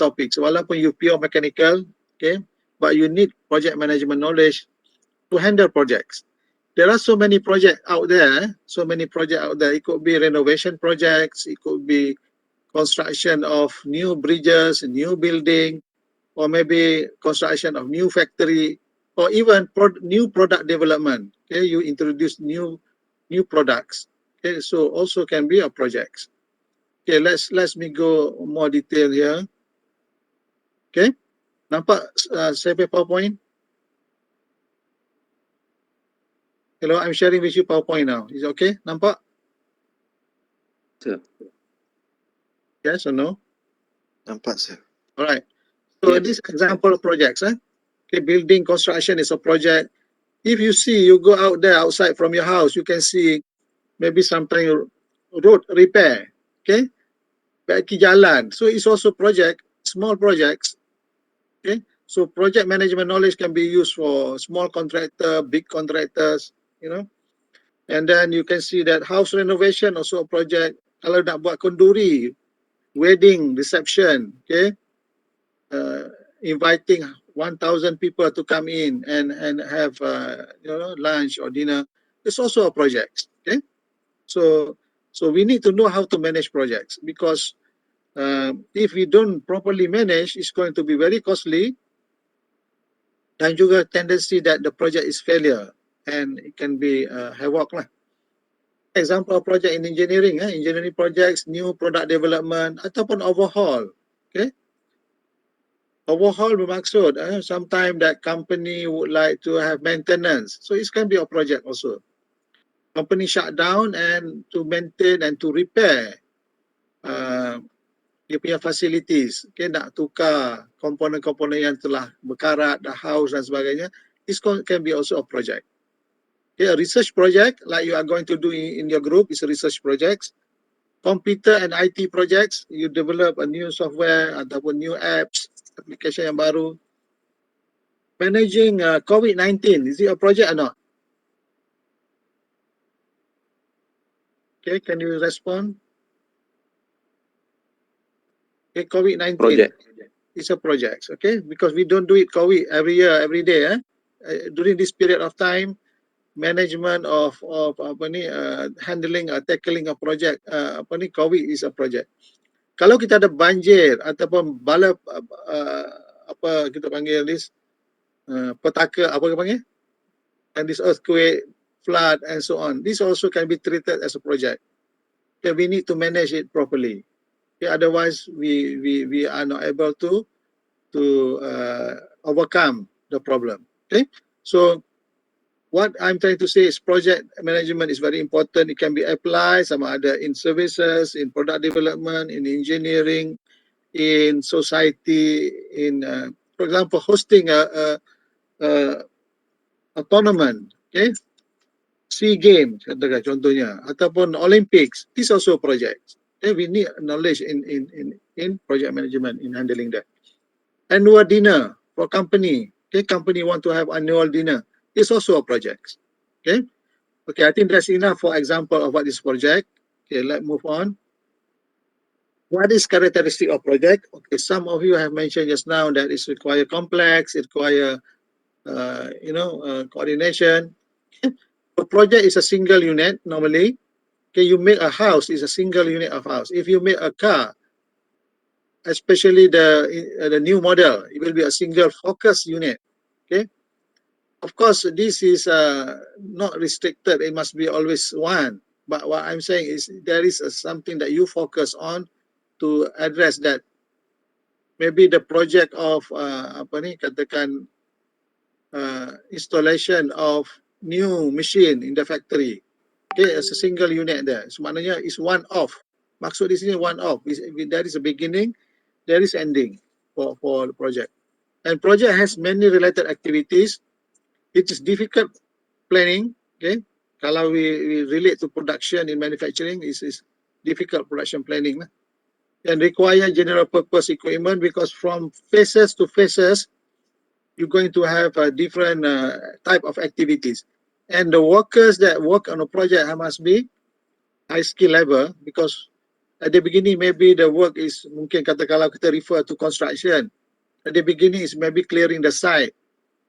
topic. So walaupun you pure mechanical, okay, but you need project management knowledge to handle projects. There are so many projects out there. It could be renovation projects, it could be construction of new bridges, new building, or maybe construction of new factory, or even new product development. Okay, you introduce new products. Okay, so also can be a project. Okay, let's me go more detail here. Okay, nampak saya punya PowerPoint? Hello, I'm sharing with you PowerPoint now. Is it okay? Nampak? Sir. Yes or no? Nampak, sir. All right. So Yeah. this example of projects, okay, building construction is a project. If you see, you go out there outside from your house, you can see maybe sometimes road repair, okay, perbaiki jalan. So it's also project, small projects, okay. So project management knowledge can be used for small contractor, big contractors, you know. And then you can see that house renovation also a project. Kalau nak buat kenduri, wedding, reception, okay, inviting 1,000 people to come in and have you know, lunch or dinner, it's also a project. Okay, so we need to know how to manage projects, because if we don't properly manage, it's going to be very costly, dan juga tendency that the project is failure and it can be havoc lah. Example of project in engineering, engineering projects, new product development ataupun overhaul. Okay, overhaul bermaksud sometimes that company would like to have maintenance, so it can be a project also. Company shut down and to maintain and to repair dia punya facilities, okay, nak tukar komponen-komponen yang telah berkarat, the house dan sebagainya. This can be also a project. Okay, a research project like you are going to do in your group is a research project. Computer and IT projects, you develop a new software ataupun new apps, application yang baru. Managing COVID-19, is it a project or not? Okay, can you respond? Okay, COVID-19. Project. It's a project, okay? Because we don't do it COVID every year, every day. During this period of time, management of handling tackling a project, COVID is a project. Kalau kita ada banjir ataupun bala apa kita panggil this petaka, apa kita panggil, and this earthquake, flood and so on, this also can be treated as a project. Okay, we need to manage it properly. Okay, otherwise we are not able to overcome the problem. Okay, so what I'm trying to say is project management is very important. It can be applied some other in services, in product development, in engineering, in society, in for example hosting a tournament, okay, SEA Games katakan contohnya, ataupun Olympics. This also projects. Okay, we need knowledge in project management in handling that. Annual dinner for company. Okay, company want to have annual dinner. It's also a project. Okay, okay. I think that's enough for example of what is project. Okay, let's move on. What is characteristic of project? Okay, some of you have mentioned just now that it require complex, it require coordination. A project is a single unit normally. Okay, you make a house is a single unit of house. If you make a car, especially the new model, it will be a single focus unit. Okay, of course this is not restricted. It must be always one. But what I'm saying is there is something that you focus on to address that. Maybe the project of installation of new machine in the factory. Okay, as a single unit there. So maknanya is one off. Maksud di sini one off. There is a beginning, there is ending for the project. And project has many related activities. It is difficult planning. Okay, kalau we relate to production in manufacturing, is difficult production planning. And require general purpose equipment because from phases to phases, you're going to have a different type of activities. And the workers that work on a project must be high skill level because at the beginning maybe the work is mungkin kalau kita refer to construction. At the beginning is maybe clearing the site.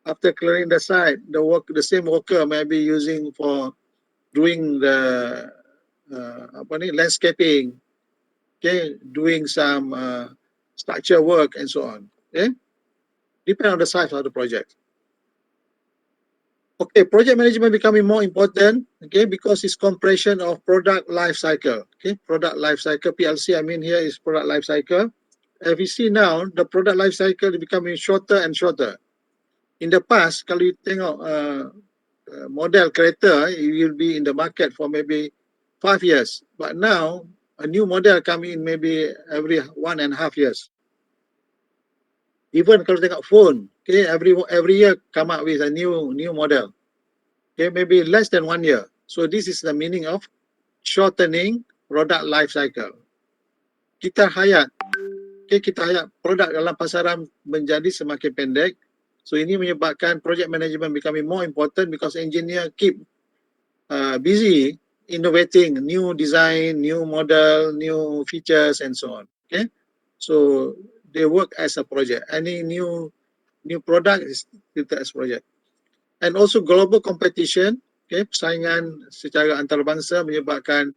After clearing the site, the same worker may be using for doing the landscaping, okay, doing some structure work and so on. Okay, depend on the size of the project. Okay, project management becoming more important, okay, because it's compression of product life cycle. Okay, product life cycle, PLC, I mean here is product life cycle. As we see now, the product life cycle is becoming shorter and shorter. In the past, kalau you tengok model kereta, it will be in the market for maybe 5 years. But now, a new model come in maybe every 1.5 years. Even kalau tengok phone, okay, every year come up with a new model. Okay, maybe less than 1 year. So this is the meaning of shortening product life cycle. Kita hayat produk dalam pasaran menjadi semakin pendek. So ini menyebabkan project management becoming more important because engineer keep busy innovating new design, new model, new features and so on. Okay, so they work as a project. Any new product is treated as project. And also global competition, okay, persaingan secara antarabangsa menyebabkan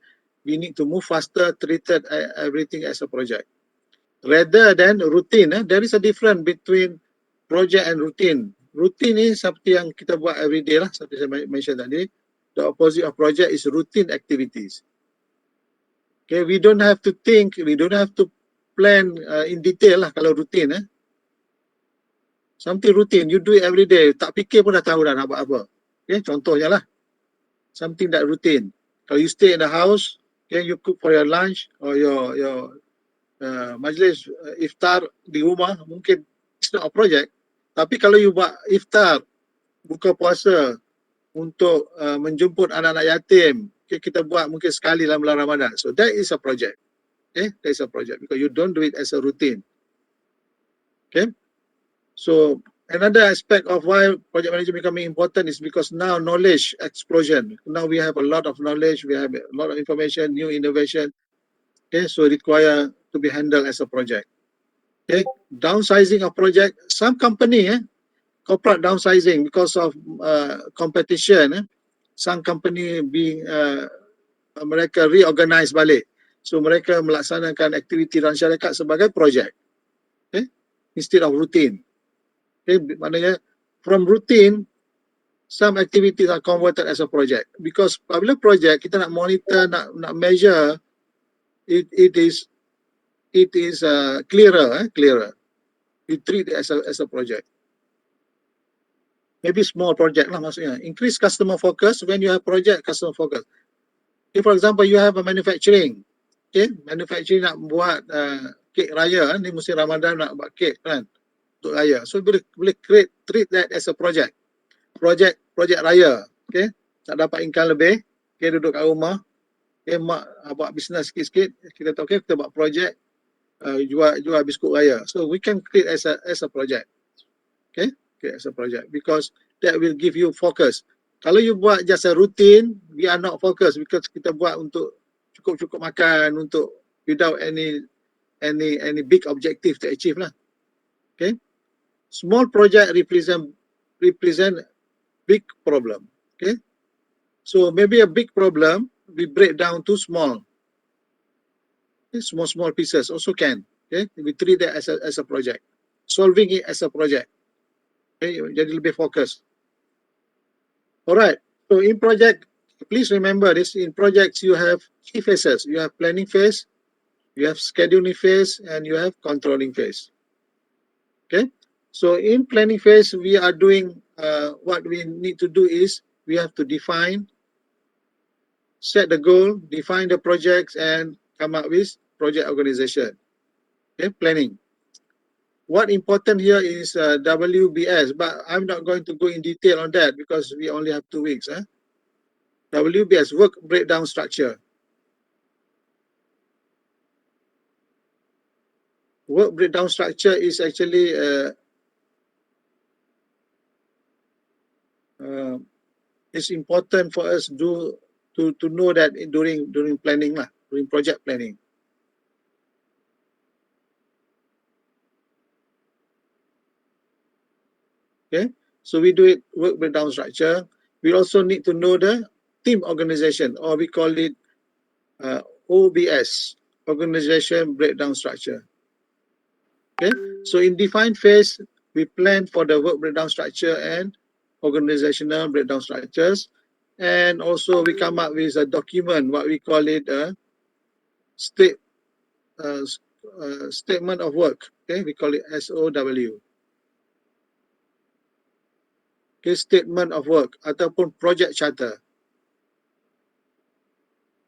we need to move faster, treated everything as a project. Rather than routine, there is a difference between project and routine. Routine ni seperti yang kita buat everyday lah, seperti saya mention tadi. The opposite of project is routine activities. Okay, we don't have to think, we don't have to plan in detail lah kalau routine. Something routine, you do it every day. Tak fikir pun dah tahu dah nak buat apa. Okay, contohnya lah. Something that routine. Kalau you stay in the house, okay, you cook for your lunch or your majlis iftar di rumah, mungkin it's not a project. Tapi kalau you buat iftar, buka puasa untuk menjemput anak-anak yatim, okay, kita buat mungkin sekali dalam bulan Ramadan. So that is a project. Okay, that is a project because you don't do it as a routine. Okay. So another aspect of why project management becoming important is because now knowledge explosion. Now we have a lot of knowledge, we have a lot of information, new innovation. Okay, so require to be handled as a project. Okay, downsizing of project. Some company, corporate downsizing because of competition. Some company being mereka reorganize balik. So mereka melaksanakan aktiviti dalam syarikat sebagai project. Okay, instead of routine. Okay, maknanya from routine, some activities are converted as a project. Because apabila project kita nak monitor, nak measure, it is clearer. You treat it as a project. Maybe small project lah maksudnya. Increase customer focus. When you have project, customer focus. Okay, for example, you have a manufacturing. Okay, manufacturing nak buat kek raya, ni musim Ramadan nak buat kek kan untuk raya. So boleh treat that as a project. Project raya. Okay, nak dapat income lebih. Okay, duduk kat rumah. Okay, mak buat bisnes sikit-sikit. Kita tahu, okay, kita buat project jual biskut raya. So we can create as a project. Okay, as a project because that will give you focus. Kalau you buat just a routine, we are not focused because kita buat untuk cukup makan, untuk without any big objective to achieve lah. Okay, small project represent big problem. Okay, so maybe a big problem we break down to small. Okay? Small pieces also can. Okay, we treat that as a project. Solving it as a project. Okay, jadi lebih fokus. Alright, so in project, please remember this, in projects you have key phases. You have planning phase, you have scheduling phase, and you have controlling phase. Okay, so in planning phase, we are doing, what we need to do is, we have to define, set the goal, define the projects, and come up with project organization. Okay, planning. What important here is WBS, but I'm not going to go in detail on that because we only have 2 weeks. WBS, work breakdown structure. Work breakdown structure is actually it's important for us to know that during planning lah, during project planning. Okay, so we do it work breakdown structure. We also need to know the team organization, or we call it OBS, organization breakdown structure. Okay, so in defined phase, we plan for the work breakdown structure and organizational breakdown structures, and also we come up with a document, what we call it a statement of work. Okay, we call it SOW. Okay, statement of work ataupun project charter.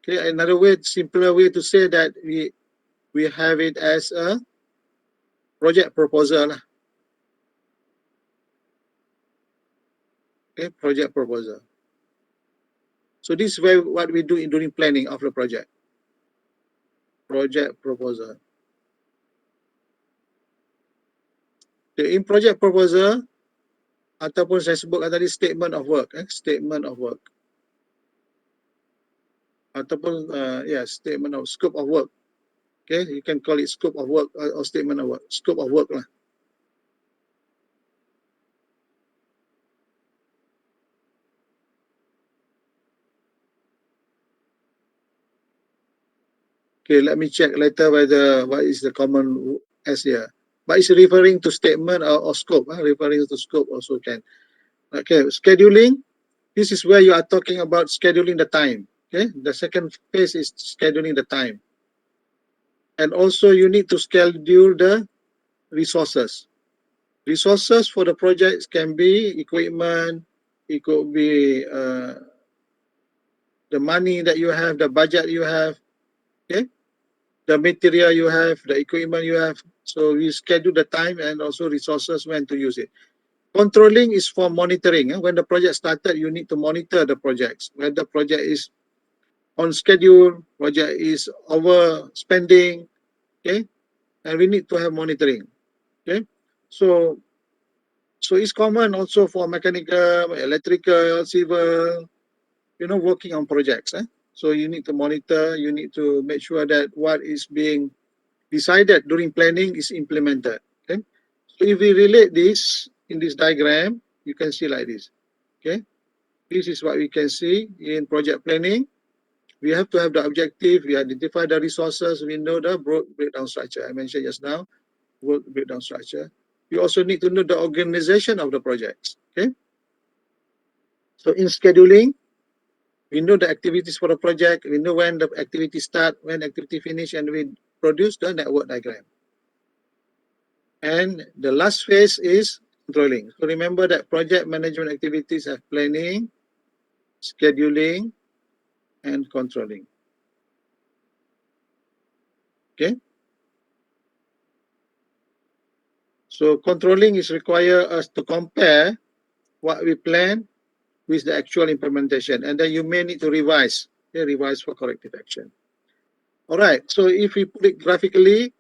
Okay, another way, simpler way to say that we have it as a project proposal lah. Okay, project proposal. So this is what we do during planning of the project. Project proposal. Okay, in project proposal, ataupun saya sebutkan tadi statement of work, statement of work. Ataupun statement of scope of work. Okay, you can call it scope of work or statement of work. Scope of work lah. Okay, let me check later whether what is the common S here. But it's referring to statement or scope. Referring to scope also can. Okay, scheduling. This is where you are talking about scheduling the time. Okay, the second phase is scheduling the time. And also you need to schedule the resources. Resources for the projects can be equipment, it could be the money that you have, the budget you have, okay, the material you have, the equipment you have. So we schedule the time and also resources when to use it. Controlling is for monitoring. When the project started, you need to monitor the projects. When the project is on schedule, project is overspending, okay, and we need to have monitoring. Okay, so it's common also for mechanical, electrical, civil, working on projects. So you need to monitor, you need to make sure that what is being decided during planning is implemented. Okay, so if we relate this in this diagram, you can see like this. Okay, this is what we can see in project planning. We have to have the objective, we identify the resources, we know the breakdown structure. I mentioned just now, work breakdown structure. you also need to know the organization of the projects. Okay. So in scheduling, we know the activities for the project, we know when the activity start, when activity finish, and we produce the network diagram. And the last phase is controlling. So remember that project management activities have planning, scheduling, and controlling. Okay. So controlling is require us to compare what we plan with the actual implementation, and then you may need to revise, revise for corrective action. All right, so if we put it graphically,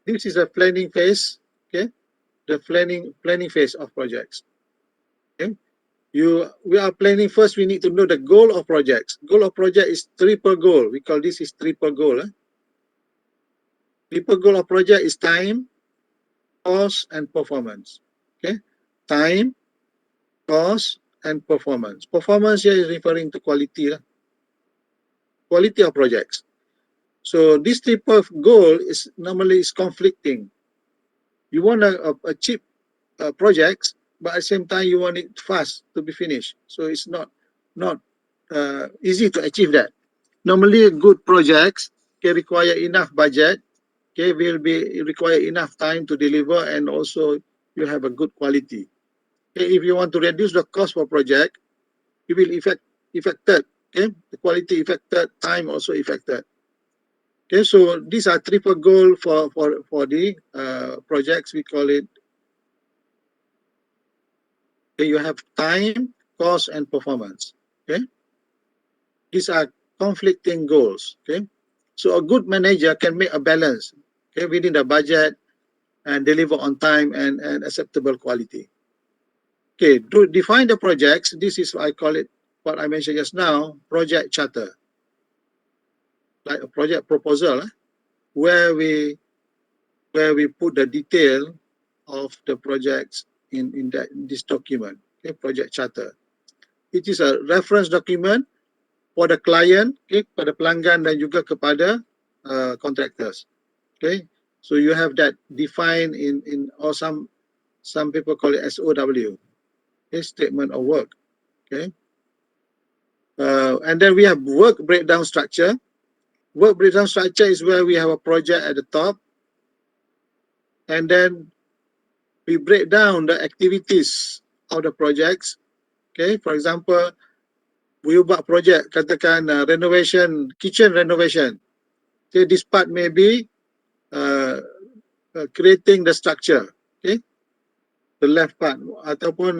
this is a planning phase, okay? The planning phase of projects. Okay, we are planning first. We need to know the goal of projects. Goal of project is triple goal. We call this is triple goal. Triple goal of project is time, cost, and performance. Okay, time, cost, and performance. Performance here is referring to quality. Quality of projects. So this triple goal is normally conflicting. You want to achieve projects, but at the same time you want it fast to be finished. So it's not easy to achieve that. Normally, good projects can require enough budget, okay, will be require enough time to deliver, and also you have a good quality. Okay, if you want to reduce the cost for project, it will affected. Okay, the quality affected, time also affected. Okay, so these are triple goal for the projects. We call it. Okay, you have time, cost, and performance. Okay, these are conflicting goals. Okay, so a good manager can make a balance. Okay, within the budget and deliver on time and acceptable quality. Okay, to define the projects, this is I call it what I mentioned just now, project charter, like a project proposal, where we put the detail of the projects in this document. Okay, project charter. It is a reference document for the client, okay, pada pelanggan dan juga kepada contractors. Okay, so you have that defined in or some people call it SOW, okay, statement of work. Okay, and then we have work breakdown structure. Work breakdown structure is where we have a project at the top, and then we break down the activities of the projects. Okay, for example, we buat project, katakan renovation, kitchen renovation. Okay, this part may be creating the structure. Okay, the left part, ataupun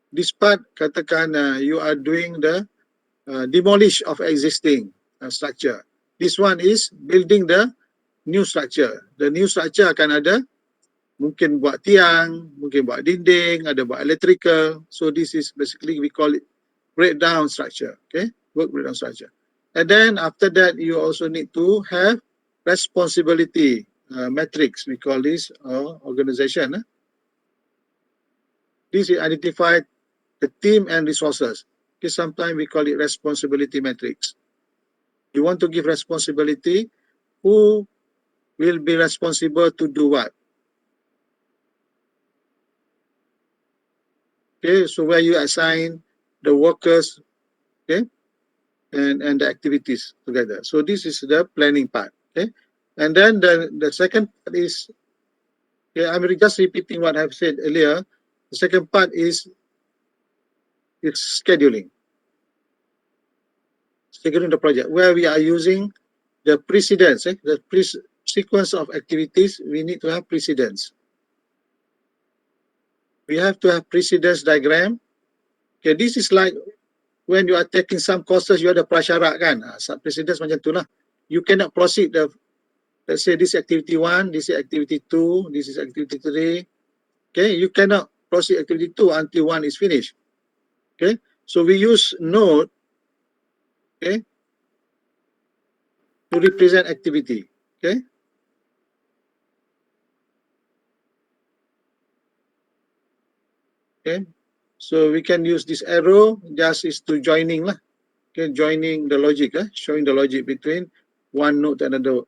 this part, katakan you are doing the demolish of existing structure. This one is building the new structure. The new structure akan ada mungkin buat tiang, mungkin buat dinding, ada buat electrical. So this is basically we call it breakdown structure. Okay, work breakdown structure. And then after that, you also need to have responsibility matrix. We call this organization. This is identify the team and resources. Okay, sometimes we call it responsibility matrix. You want to give responsibility, who will be responsible to do what? Okay, so where you assign the workers, okay, and the activities together. So this is the planning part. Okay, and then the second part is, okay, I'm just repeating what I've said earlier. The second part is scheduling. Scheduling the project, where we are using the precedence, the sequence of activities. We need to have precedence. We have to have precedence diagram. Okay, this is like when you are taking some courses, you ada prasyarat kan. Precedence macam tu lah. You cannot proceed the, let's say this activity 1, this is activity 2, this is activity 3. Okay, you cannot proceed activity 2 until 1 is finished. Okay, so we use node, okay, to represent activity. Okay, okay, so we can use this arrow just is to joining lah. Okay, joining the logic, showing the logic between one node and another.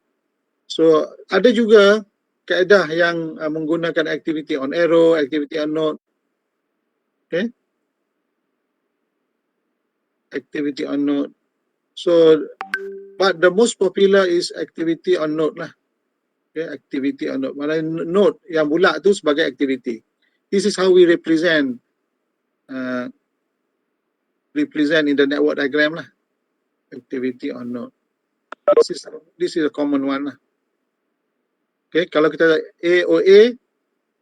So ada juga kaedah yang menggunakan activity on arrow, activity on node. Okay. Activity on node. So, but the most popular is activity on node lah. Okay, activity on node. Mana node yang bulat tu sebagai activity. This is how we represent in the network diagram lah. Activity on node. This is a common one lah. Okay, kalau kita AOA,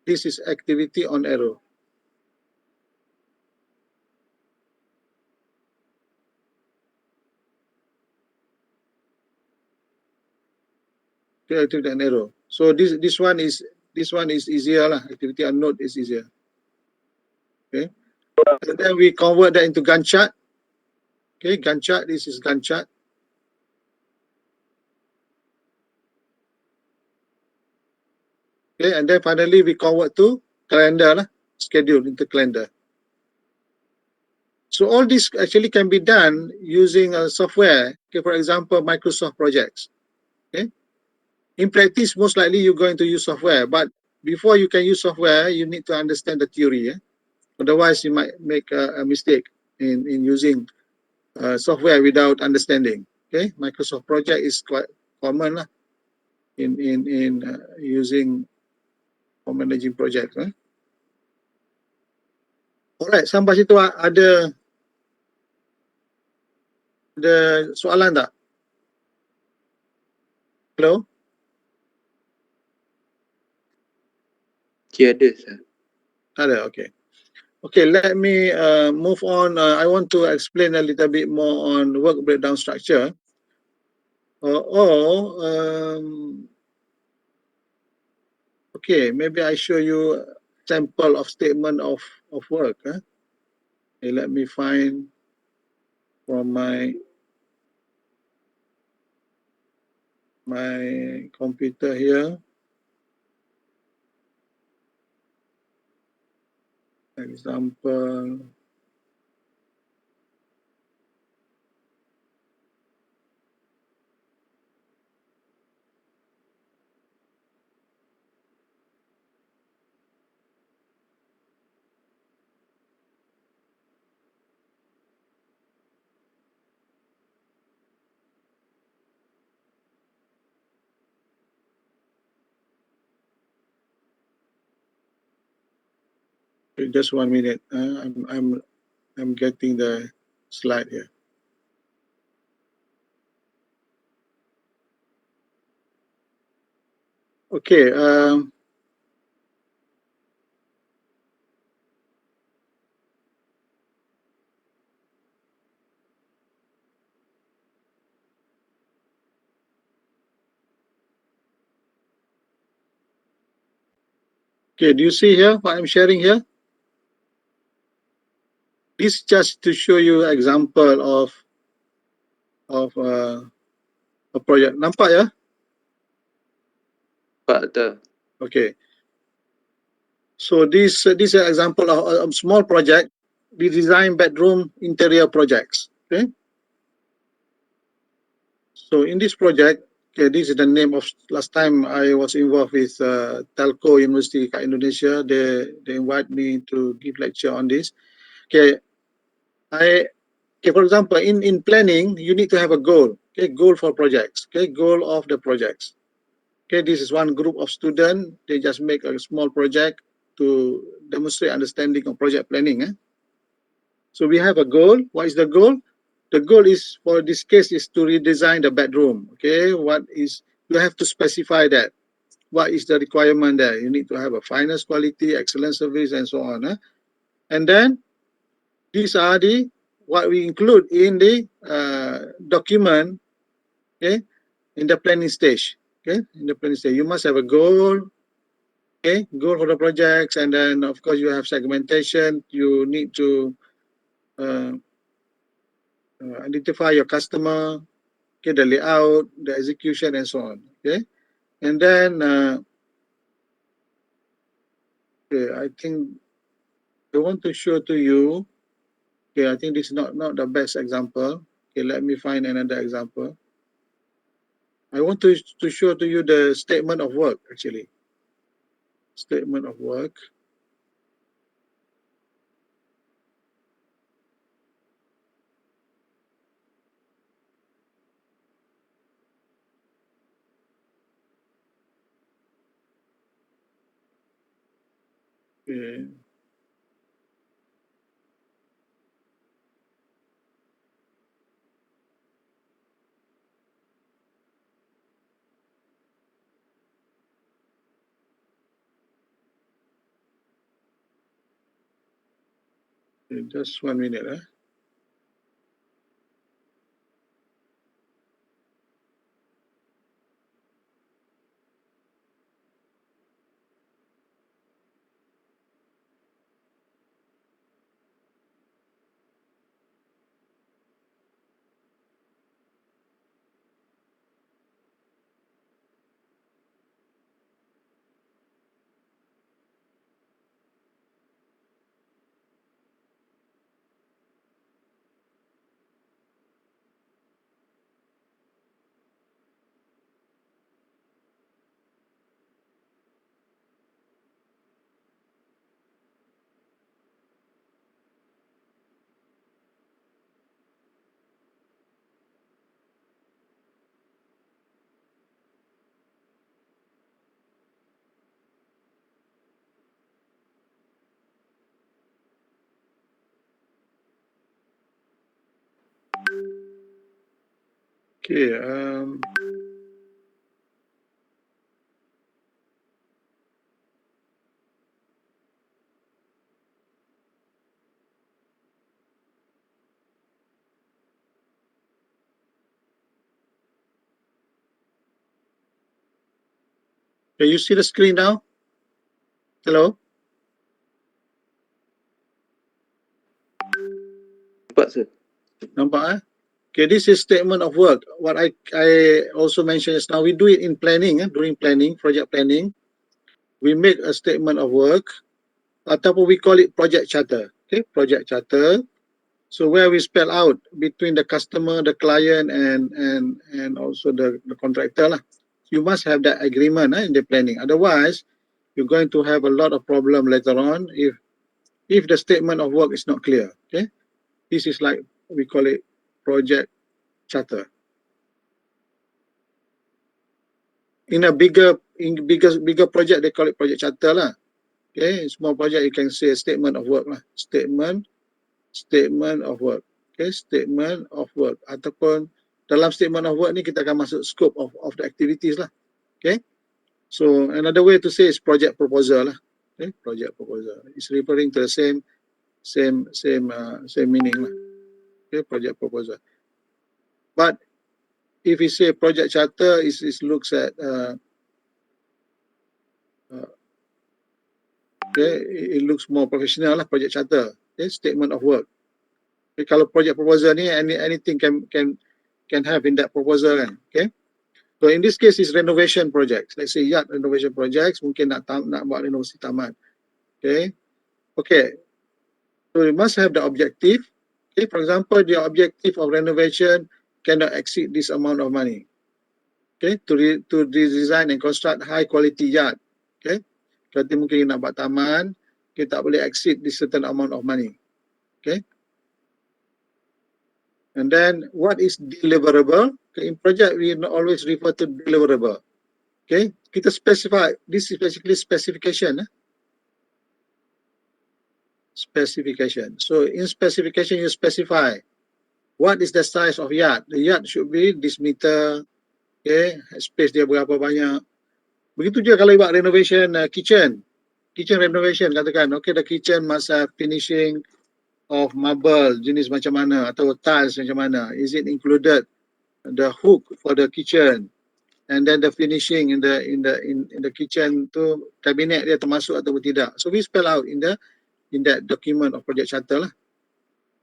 this is activity on arrow. Okay, activity on arrow. So this one is easier lah. Activity on node is easier. Okay, and then we convert that into Gantt chart. Okay, Gantt chart. This is Gantt chart. Okay, and then finally we convert to calendar lah, schedule into calendar. So all this actually can be done using a software. Okay, for example, Microsoft projects. Okay, in practice, most likely you're going to use software, but before you can use software, you need to understand the theory. Otherwise, you might make a mistake in using software without understanding. Okay, Microsoft project is quite common lah in using for managing projects. Alright, sampai situ ada soalan tak? Hello? Tiada, sir. Ada, okay. Okay, let me move on. I want to explain a little bit more on work breakdown structure. Okay, maybe I show you a sample of statement of work. Okay, let me find from my computer here. Example. Just 1 minute. I'm getting the slide here. Okay. Okay. Do you see here what I'm sharing here? This just to show you example of a project. Nampak ya? Pak tu. Okay. So this is an example of a small project. We design bedroom interior projects. Okay. So in this project, okay, this is the name of last time I was involved with Telco University Indonesia. They invite me to give lecture on this. Okay. Okay, for example, in planning, you need to have a goal. Okay, goal for projects. Okay, goal of the projects. Okay, this is one group of students. They just make a small project to demonstrate understanding of project planning. So we have a goal. What is the goal? The goal is, for this case, is to redesign the bedroom. Okay, you have to specify that. What is the requirement there? You need to have a finest quality, excellent service, and so on. And then these are what we include in the document. Okay, in the planning stage. Okay, in the planning stage, you must have a goal. Okay, goal for the projects, and then of course you have segmentation. You need to identify your customer. Okay, the layout, the execution, and so on. Okay, and then okay, I think I want to show to you. Okay, I think this is not the best example. Okay, let me find another example. I want to show to you the statement of work actually. Statement of work. Okay. Just 1 minute. Okay. Can you see the screen now? Hello? Nampak, sir. Nampak? Okay, this is statement of work. What I also mentioned just now, we do it in planning, during planning, project planning. We make a statement of work, ataupun we call it project charter. Okay, project charter. So where we spell out between the customer, the client, and also the contractor lah. You must have that agreement in the planning. Otherwise, you're going to have a lot of problem later on if the statement of work is not clear. Okay, this is like we call it project charter. In a bigger project, they call it project charter lah. Okay, in small project you can say statement of work lah. Statement of work. Okay, statement of work. Ataupun dalam statement of work ni kita akan masuk scope of the activities lah. Okay, so another way to say is project proposal lah. Okay, project proposal. It's referring to the same meaning lah. Okay, project proposal. But if we say project charter, it looks at okay, it looks more professional lah, project charter. Okay, statement of work. Okay, kalau project proposal ni anything can have in that proposal kan. Okay, so in this case is renovation projects. Let's say yard renovation projects, mungkin nak buat renovasi taman. Okay, so you must have the objective. Okay, for example, the objective of renovation cannot exceed this amount of money. Okay, to design and construct high quality yard. Okay, berarti mungkin nak buat taman, kita tak boleh exceed this certain amount of money. Okay, and then what is deliverable? Okay, in project we always refer to deliverable. Okay, kita specify. This is basically specification. Specification. So in specification you specify what is the size of yard. The yard should be this meter. Okay, space dia berapa banyak. Begitu juga kalau buat renovation kitchen renovation, katakan okay, the kitchen must have finishing of marble jenis macam mana atau tiles macam mana. Is it included the hook for the kitchen, and then the finishing in the kitchen tu cabinet dia termasuk atau tidak. So we spell out in that document of project charter lah.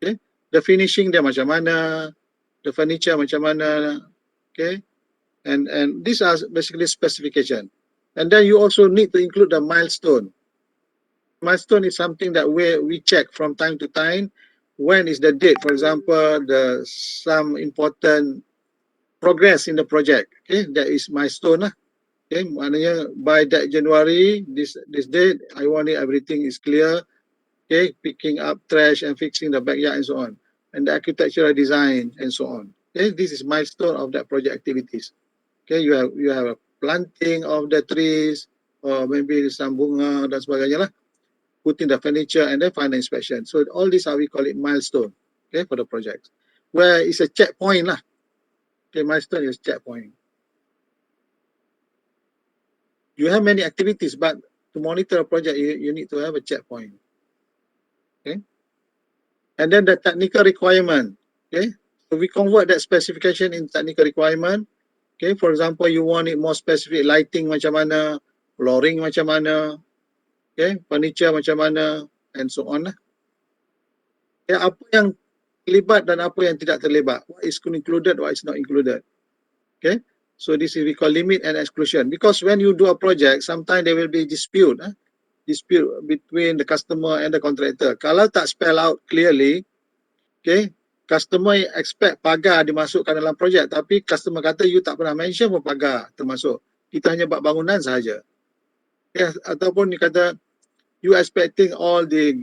Okay, the finishing dia macam mana, the furniture macam mana. Okay, and these are basically specification. And then you also need to include the milestone. Milestone is something that we check from time to time. When is the date? For example, some important progress in the project. Okay, that is milestone lah. Okay, maknanya by that January, this date, I want it, everything is clear. Okay, picking up trash and fixing the backyard and so on, and the architectural design and so on. Okay, this is milestone of that project activities. Okay, you have a planting of the trees, or maybe some bunga dan sebagainya lah. Putting the furniture and then final inspection. So all these are, we call it milestone. Okay, for the project, where it's a checkpoint lah. Okay, milestone is checkpoint. You have many activities, but to monitor a project, you need to have a checkpoint. Okay, and then the technical requirement. Okay, so we convert that specification in technical requirement. Okay, for example, you want it more specific, lighting macam mana, flooring macam mana, okay, furniture macam mana, and so on. Okay, apa yang terlibat dan apa yang tidak terlibat, what is included, what is not included. Okay, so this is we call limit and exclusion, because when you do a project, sometimes there will be dispute between the customer and the contractor. Kalau tak spell out clearly, okay, customer expect pagar dimasukkan dalam projek, tapi customer kata you tak pernah mention pun pagar termasuk, kita hanya buat bangunan sahaja. Okay, ataupun you kata you expecting all the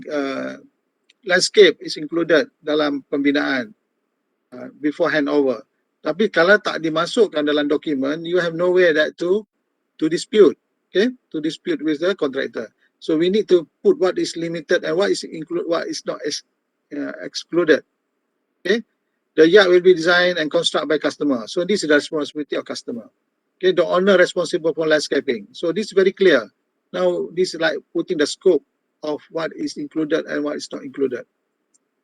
landscape is included dalam pembinaan before handover. Tapi kalau tak dimasukkan dalam dokumen, you have no way that to dispute, okay, to dispute with the contractor. So we need to put what is limited and what is included, what is not excluded. Okay, the yard will be designed and constructed by customer. So this is the responsibility of customer. Okay, the owner responsible for landscaping. So this is very clear. Now this is like putting the scope of what is included and what is not included.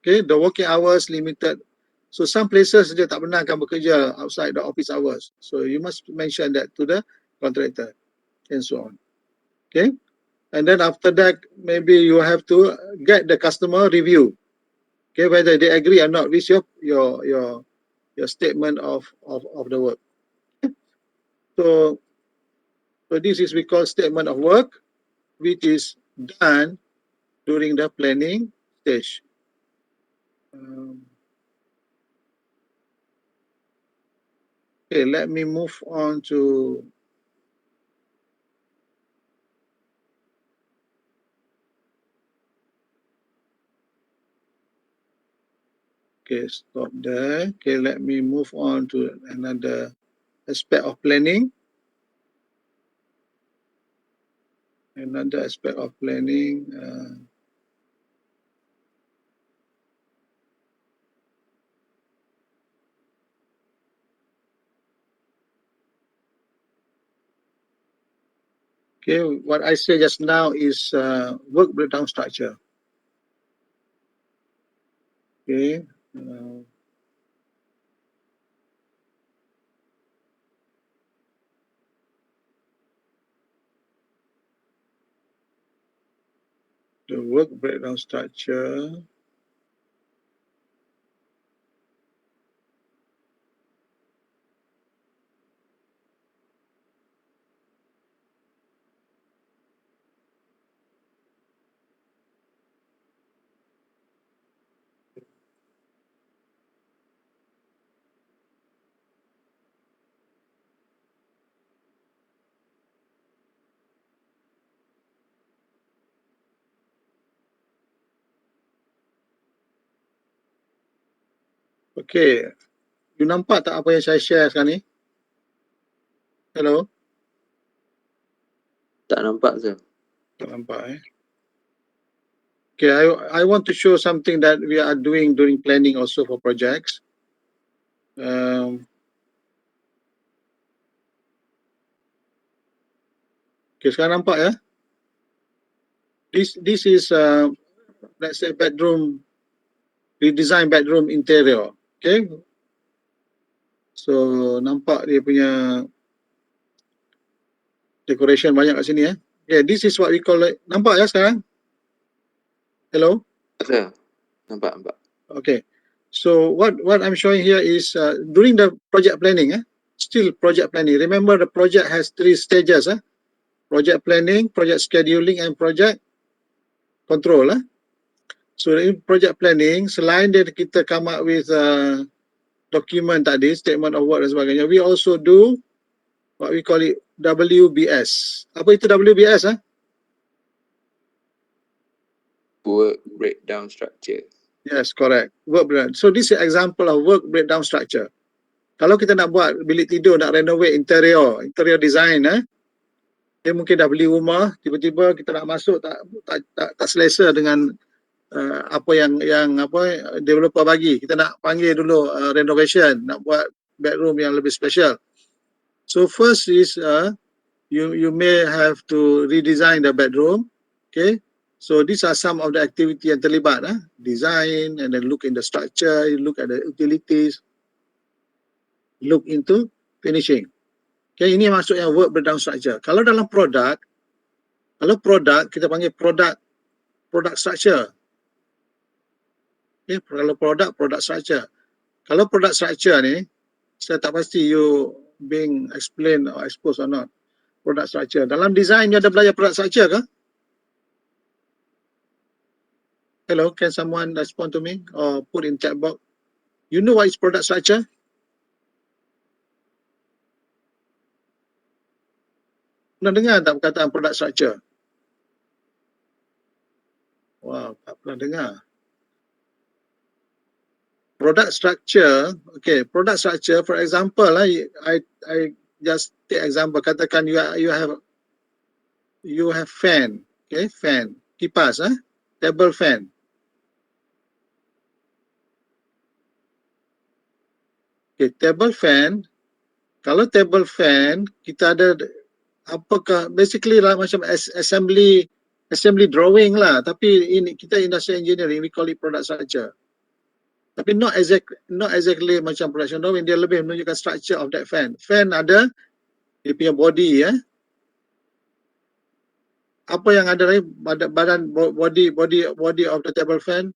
Okay, the working hours limited. So some places dia tak pernah akan bekerja outside the office hours. So you must mention that to the contractor and so on. Okay, and then after that, maybe you have to get the customer review. Okay, whether they agree or not with your statement of the work. So this is we call statement of work, which is done during the planning stage. Okay, let me move on to stop there. Okay, let me move on to another aspect of planning. Another aspect of planning. Okay, what I say just now is work breakdown structure. Okay. The work breakdown structure. Okay, you nampak tak apa yang saya share sekarang ni? Hello? Tak nampak sir. Tak nampak Okay, I want to show something that we are doing during planning also for projects. Okay, sekarang nampak ya? This is let's say bedroom, redesign bedroom interior. Okay, so nampak dia punya decoration banyak kat sini ya. Okay, this is what we call it. Nampak ya sekarang? Hello? Sir, nampak. Okay, so what I'm showing here is during the project planning, still project planning. Remember the project has 3 stages, project planning, project scheduling, and project control. So in project planning, selain dari kita come up with document tadi, statement of work dan sebagainya, we also do what we call it WBS. Apa itu WBS? Work breakdown structure. Yes, correct. Work breakdown. So this is an example of work breakdown structure. Kalau kita nak buat bilik tidur, nak renovate interior design, dia mungkin dah beli rumah, tiba-tiba kita nak masuk tak selesa dengan apa yang developer bagi. Kita nak panggil dulu renovation, nak buat bedroom yang lebih special. So first is you may have to redesign the bedroom. Okay, so these are some of the activity yang terlibat, design, and then look in the structure, you look at the utilities, look into finishing. Okay, ini maksudnya work breakdown structure. Kalau dalam produk, kita panggil product structure. Okay, kalau product structure. Kalau product structure ni, saya tak pasti you being explained or exposed or not. Product structure. Dalam design you ada belajar product structure ke? Hello, can someone respond to me or put in chat box? You know what is product structure? Pernah dengar tak perkataan product structure? Wow, tak pernah dengar. Product structure, okay, product structure, for example, I just take example, katakan you have fan, okay, fan, kipas, table fan. Okay, table fan, kalau table fan, kita ada apakah basically lah macam assembly drawing lah, tapi ini kita industrial engineering, we call it product structure. Tapi not exactly macam production drawing, dia lebih menunjukkan structure of that fan. Fan ada dia punya body, apa yang ada lagi, badan body of the table fan,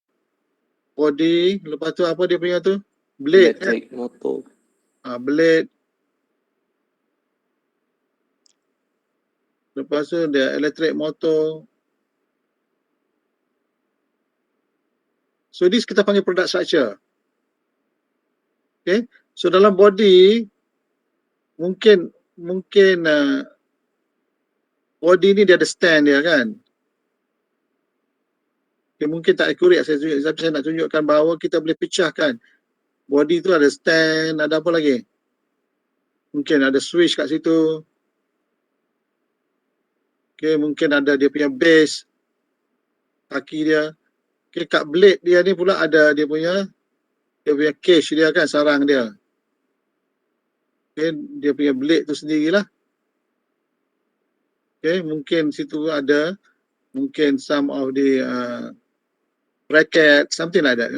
body, lepas tu apa dia punya tu, blade, Electric motor. blade. Lepas tu dia electric motor. So this kita panggil product structure. Okay, so dalam body mungkin body ni dia ada stand dia kan. Okay, mungkin tak accurate saya tunjuk, tapi saya nak tunjukkan bahawa kita boleh pecahkan. Body tu ada stand, ada apa lagi? Mungkin ada switch kat situ. Okay, mungkin ada dia punya base, kaki dia. Okay, kat blade dia ni pula ada dia punya cage dia kan, sarang dia. Okay, dia punya blade tu sendirilah. Okay, mungkin situ ada mungkin some of the bracket, something like that.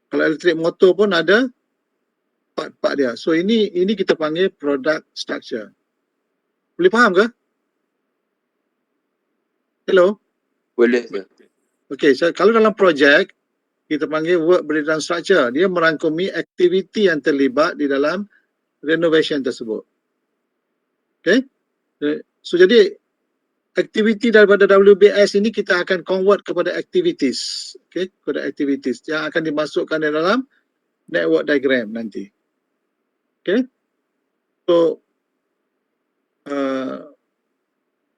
Kalau electric motor pun ada part-part dia. So ini kita panggil product structure. Boleh faham ke? Hello? Boleh, sir. Okay, so kalau dalam projek, kita panggil work breakdown structure. Dia merangkumi aktiviti yang terlibat di dalam renovation tersebut. Okay? So jadi, aktiviti daripada WBS ini kita akan convert kepada activities. Okay? Kepada activities yang akan dimasukkan di dalam network diagram nanti. Okay? So,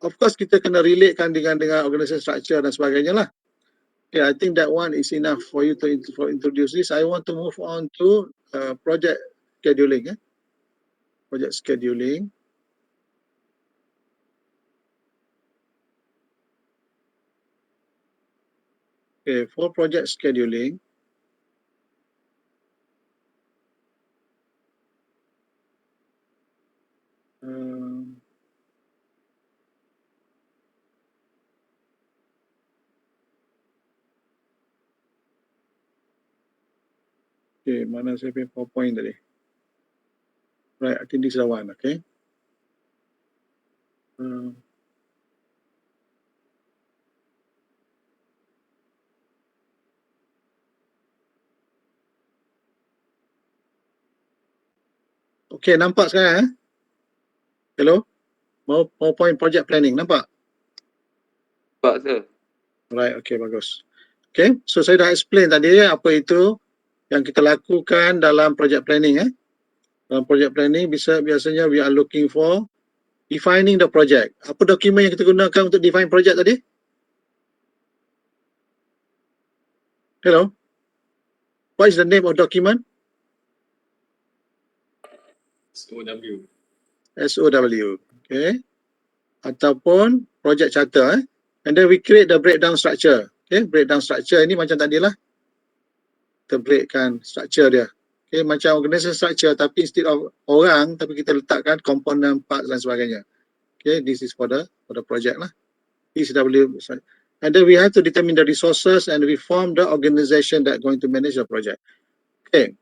of course kita kena relatekan dengan organisation structure dan sebagainya lah. Okay, I think that one is enough for you to introduce this. I want to move on to project scheduling. Project scheduling. Okay, for project scheduling, okay, mana saya punya PowerPoint tadi? Right, I think this is the one, okay. Okay, nampak sekarang? Hello? PowerPoint project planning, nampak? Pak, sir. Right, okay, bagus. Okay, so saya dah explain tadi apa itu yang kita lakukan dalam project planning. Dalam project planning biasanya we are looking for defining the project. Apa dokumen yang kita gunakan untuk define project tadi? Hello? What is the name of document? SOW. SOW. Okay. Ataupun project charter. And then we create the breakdown structure. Okay. Breakdown structure ni macam tadi lah. Kita breakkan structure dia. Okay. Macam organization structure tapi instead of orang, tapi kita letakkan component, parts dan sebagainya. Okay. This is for the project lah. SOW. And then we have to determine the resources and we form the organization that going to manage the project. Okay.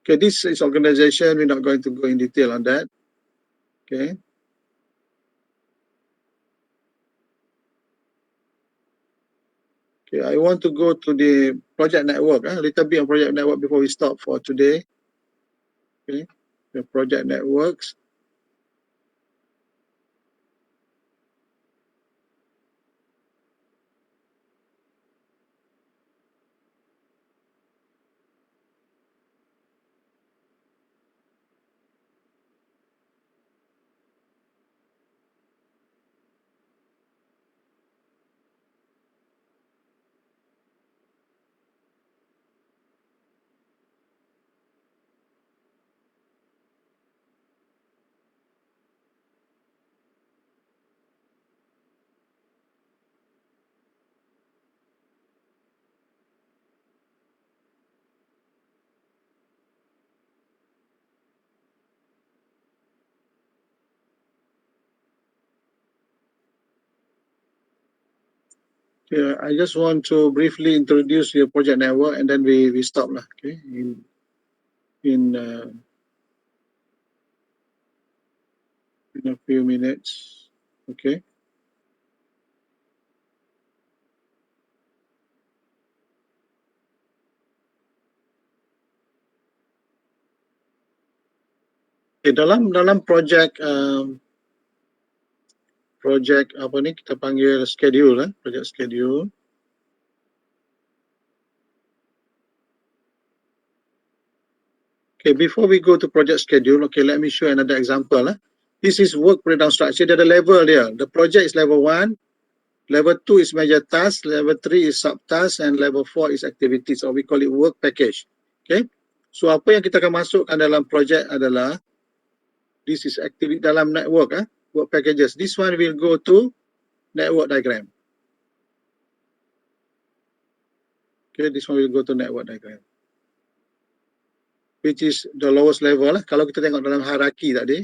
Okay, this is organization. We're not going to go in detail on that. Okay. Okay, I want to go to the project network. A little bit on project network before we stop for today. Okay, the project networks. Yeah, I just want to briefly introduce your project network and then we stop lah. Okay, in a few minutes. Okay. Okay, dalam project project apa ni kita panggil schedule project schedule. Okay, before we go to project schedule, okay, let me show another example. This is work breakdown structure. Dia ada level dia. The project is level 1, level 2 is major task, level 3 is subtask, and level 4 is activities, or we call it work package. Okay, so apa yang kita akan masukkan dalam project adalah this is activity dalam network, work packages. This one will go to network diagram. Okay, this one will go to network diagram, which is the lowest level lah. Kalau kita tengok dalam hierarchy tadi,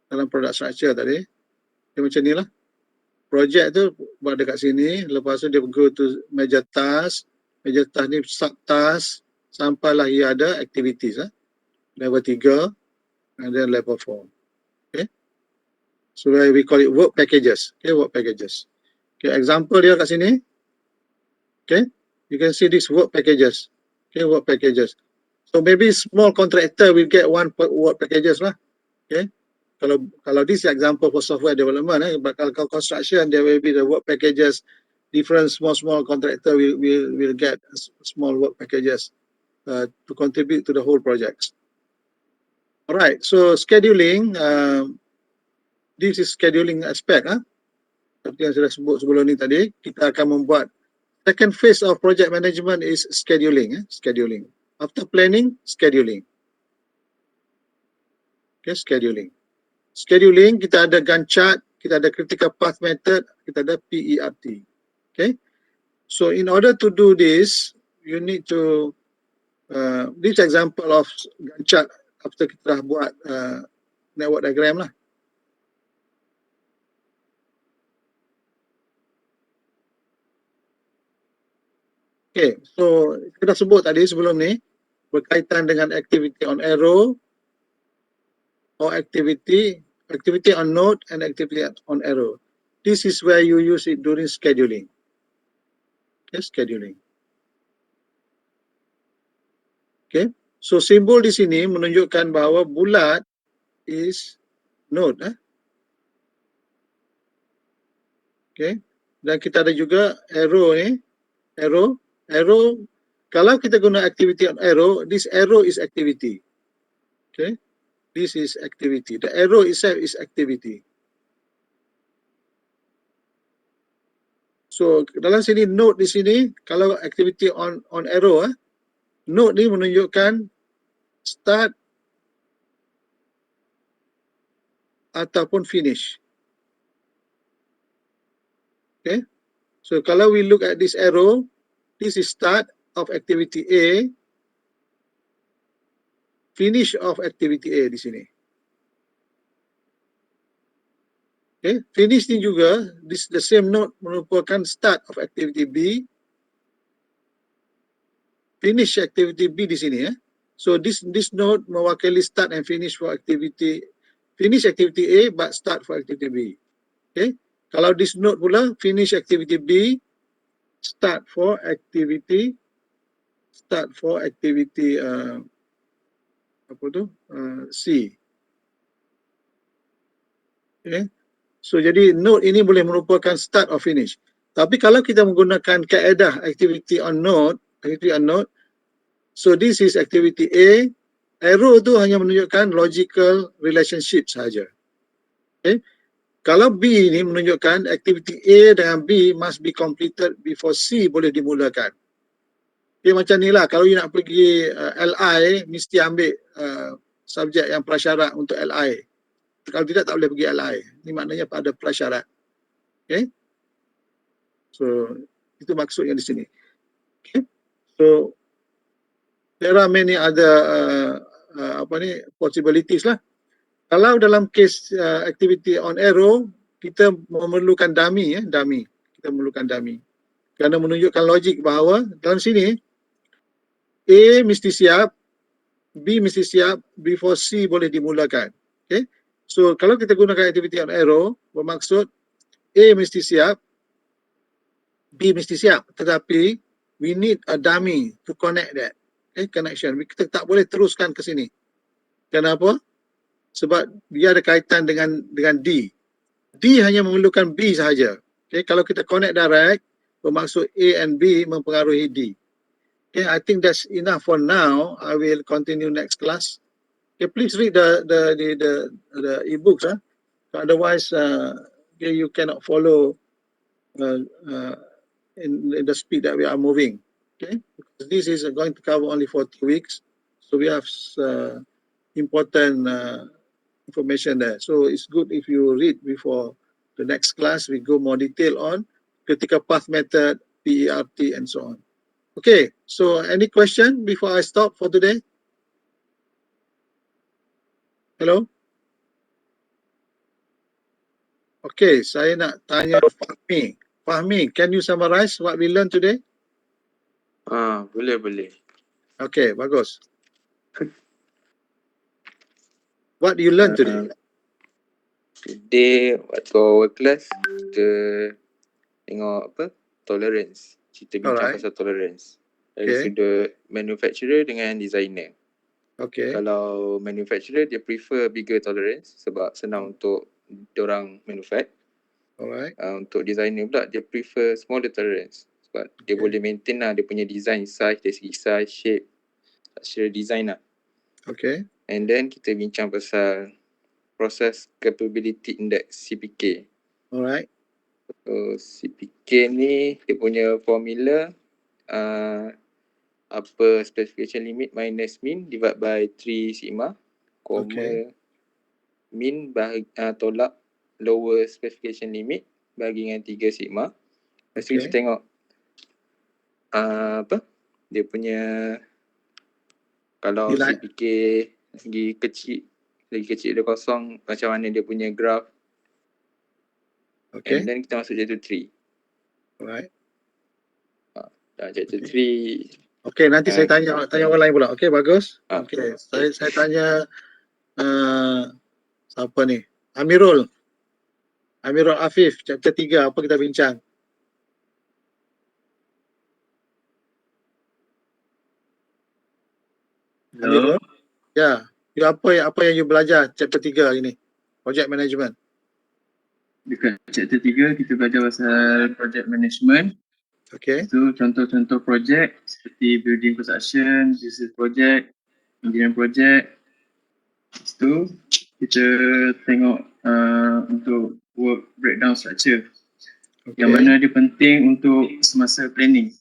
dalam product structure tadi, dia macam ni lah. Project tu buat dekat sini, lepas tu dia go to major task ni subtask, sampailah ia ada activities level 3 and then level 4. Okay, so we call it work packages. Okay, work packages. Okay, example dia kat sini. Okay, you can see this work packages. Okay, work packages. So maybe small contractor will get one work packages lah. Okay, kalau this example for software development, but kalau construction there will be the work packages. Different small contractor will get small work packages to contribute to the whole projects. Alright, so scheduling, this is scheduling aspect. Seperti yang saya sebut sebelum ni tadi, kita akan membuat second phase of project management is scheduling. Scheduling. After planning, scheduling. Okay, scheduling. Scheduling, kita ada Gantt chart, kita ada critical path method, kita ada PERT. Okay, so in order to do this, you need to this example of Gantt chart after kita dah buat network diagram lah. Okay, so kita dah sebut tadi sebelum ni berkaitan dengan activity on arrow or activity on node and activity on arrow. This is where you use it during scheduling. Okay, scheduling. Okay, so simbol di sini menunjukkan bahawa bulat is node. Okay, dan kita ada juga arrow ni. Arrow Kalau kita guna activity on arrow, this arrow is activity. Okay, this is activity. The arrow itself is activity. So dalam sini note di sini, kalau activity on arrow, note ni menunjukkan start ataupun finish. Okay, so kalau we look at this arrow, this is start of activity A, finish of activity A di sini. Okay, finish ni juga, this the same note merupakan start of activity B, finish activity B di sini. So this note mewakili start and finish for activity, finish activity A but start for activity B. Okay, kalau this note pula finish activity B, start for activity C. Okay, so jadi note ini boleh merupakan start or finish. Tapi kalau kita menggunakan kaedah activity on note, so this is activity A, arrow tu hanya menunjukkan logical relationship sahaja. Okay, kalau B ni menunjukkan activity A dengan B must be completed before C boleh dimulakan. Okay, macam ni lah, kalau you nak pergi LI, mesti ambil subjek yang prasyarat untuk LI. Kalau tidak, tak boleh pergi LI. Ini maknanya pada prasyarat. Okay, so itu maksudnya di sini. Okay, so there are many other possibilities lah. Kalau dalam case activity on arrow, kita memerlukan dummy. Kita memerlukan dummy. Kerana menunjukkan logik bahawa dalam sini A mesti siap, B mesti siap before C boleh dimulakan. Okay, so kalau kita gunakan activity on arrow, bermaksud A mesti siap, B mesti siap, tetapi we need a dummy to connect that. Okay, connection. Kita tak boleh teruskan ke sini. Kenapa? Sebab dia ada kaitan dengan D. D hanya memerlukan B sahaja. Okay, kalau kita connect direct, bermaksud A and B mempengaruhi D. Okay, I think that's enough for now. I will continue next class. Okay, please read the e-books. Otherwise, you cannot follow in the speed that we are moving. Okay, because this is going to cover only for 2 weeks, so we have important information there. So it's good if you read before the next class. We go more detail on critical path method, PERT, and so on. Okay, so any question before I stop for today? Hello? Okay, saya nak tanya Fahmi. Fahmi, can you summarize what we learned today? Boleh. Okay, bagus. What do you learn today? Today waktu our class kita tengok tolerance. Kita bincang Alright. pasal tolerance dari Okay. sudut manufacturer dengan designer. Okay, Kalau manufacturer dia prefer bigger tolerance sebab senang untuk diorang manufacture. alright. Untuk designer pula dia prefer smaller tolerance sebab dia Okay. boleh maintain lah dia punya design size, dari segi size, shape, structural design lah. Okay, And then kita bincang pasal process capability index CPK. alright. So CPK ni dia punya formula upper specification limit minus mean divide by 3 sigma, comma Okay. mean tolak lower specification limit bagi dengan 3 sigma. Lepas tu kita Okay. tengok dia punya kalau Nilai. CPK lagi kecil dia kosong, macam mana dia punya graph. Okay, And then kita masuk chapter 3. alright. Chapter 3 Okay, nanti saya tanya orang lain pula. Okay, bagus. Okay, Okay. saya tanya siapa ni? Amirul Afif, chapter 3, apa kita bincang? Hello. Amirul? Ya, apa yang you belajar chapter 3 hari ni? Project management. Dekat chapter 3 kita belajar pasal project management. Okay. Itu contoh-contoh projek seperti building construction, business project, engineering project. Itu kita tengok untuk work breakdown structure. Yang mana dia penting untuk semasa planning.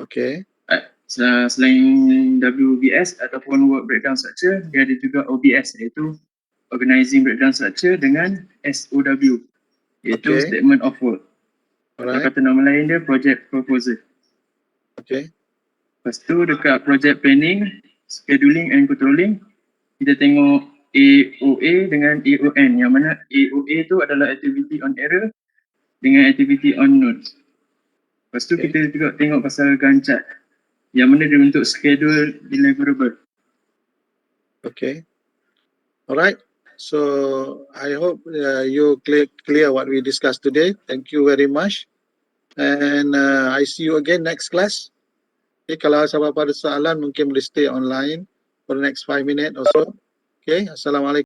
Okay. Selain WBS ataupun work breakdown structure, dia ada juga OBS iaitu organizing breakdown structure dengan SOW iaitu Okay. statement of work. Alright. Kata nama lain dia project proposal. Okay. Lepas tu dekat project planning, scheduling and controlling, kita tengok AOA dengan AON, yang mana AOA tu adalah activity on error dengan activity on notes. Lepas tu kita juga tengok pasal Gantt chart, yang mana dia bentuk schedule deliverable. Okay. Alright. So I hope you clear what we discussed today. Thank you very much. And I see you again next class. Okay, kalau siapa ada soalan mungkin boleh stay online for the next 5 minutes or so. Okay. Assalamualaikum.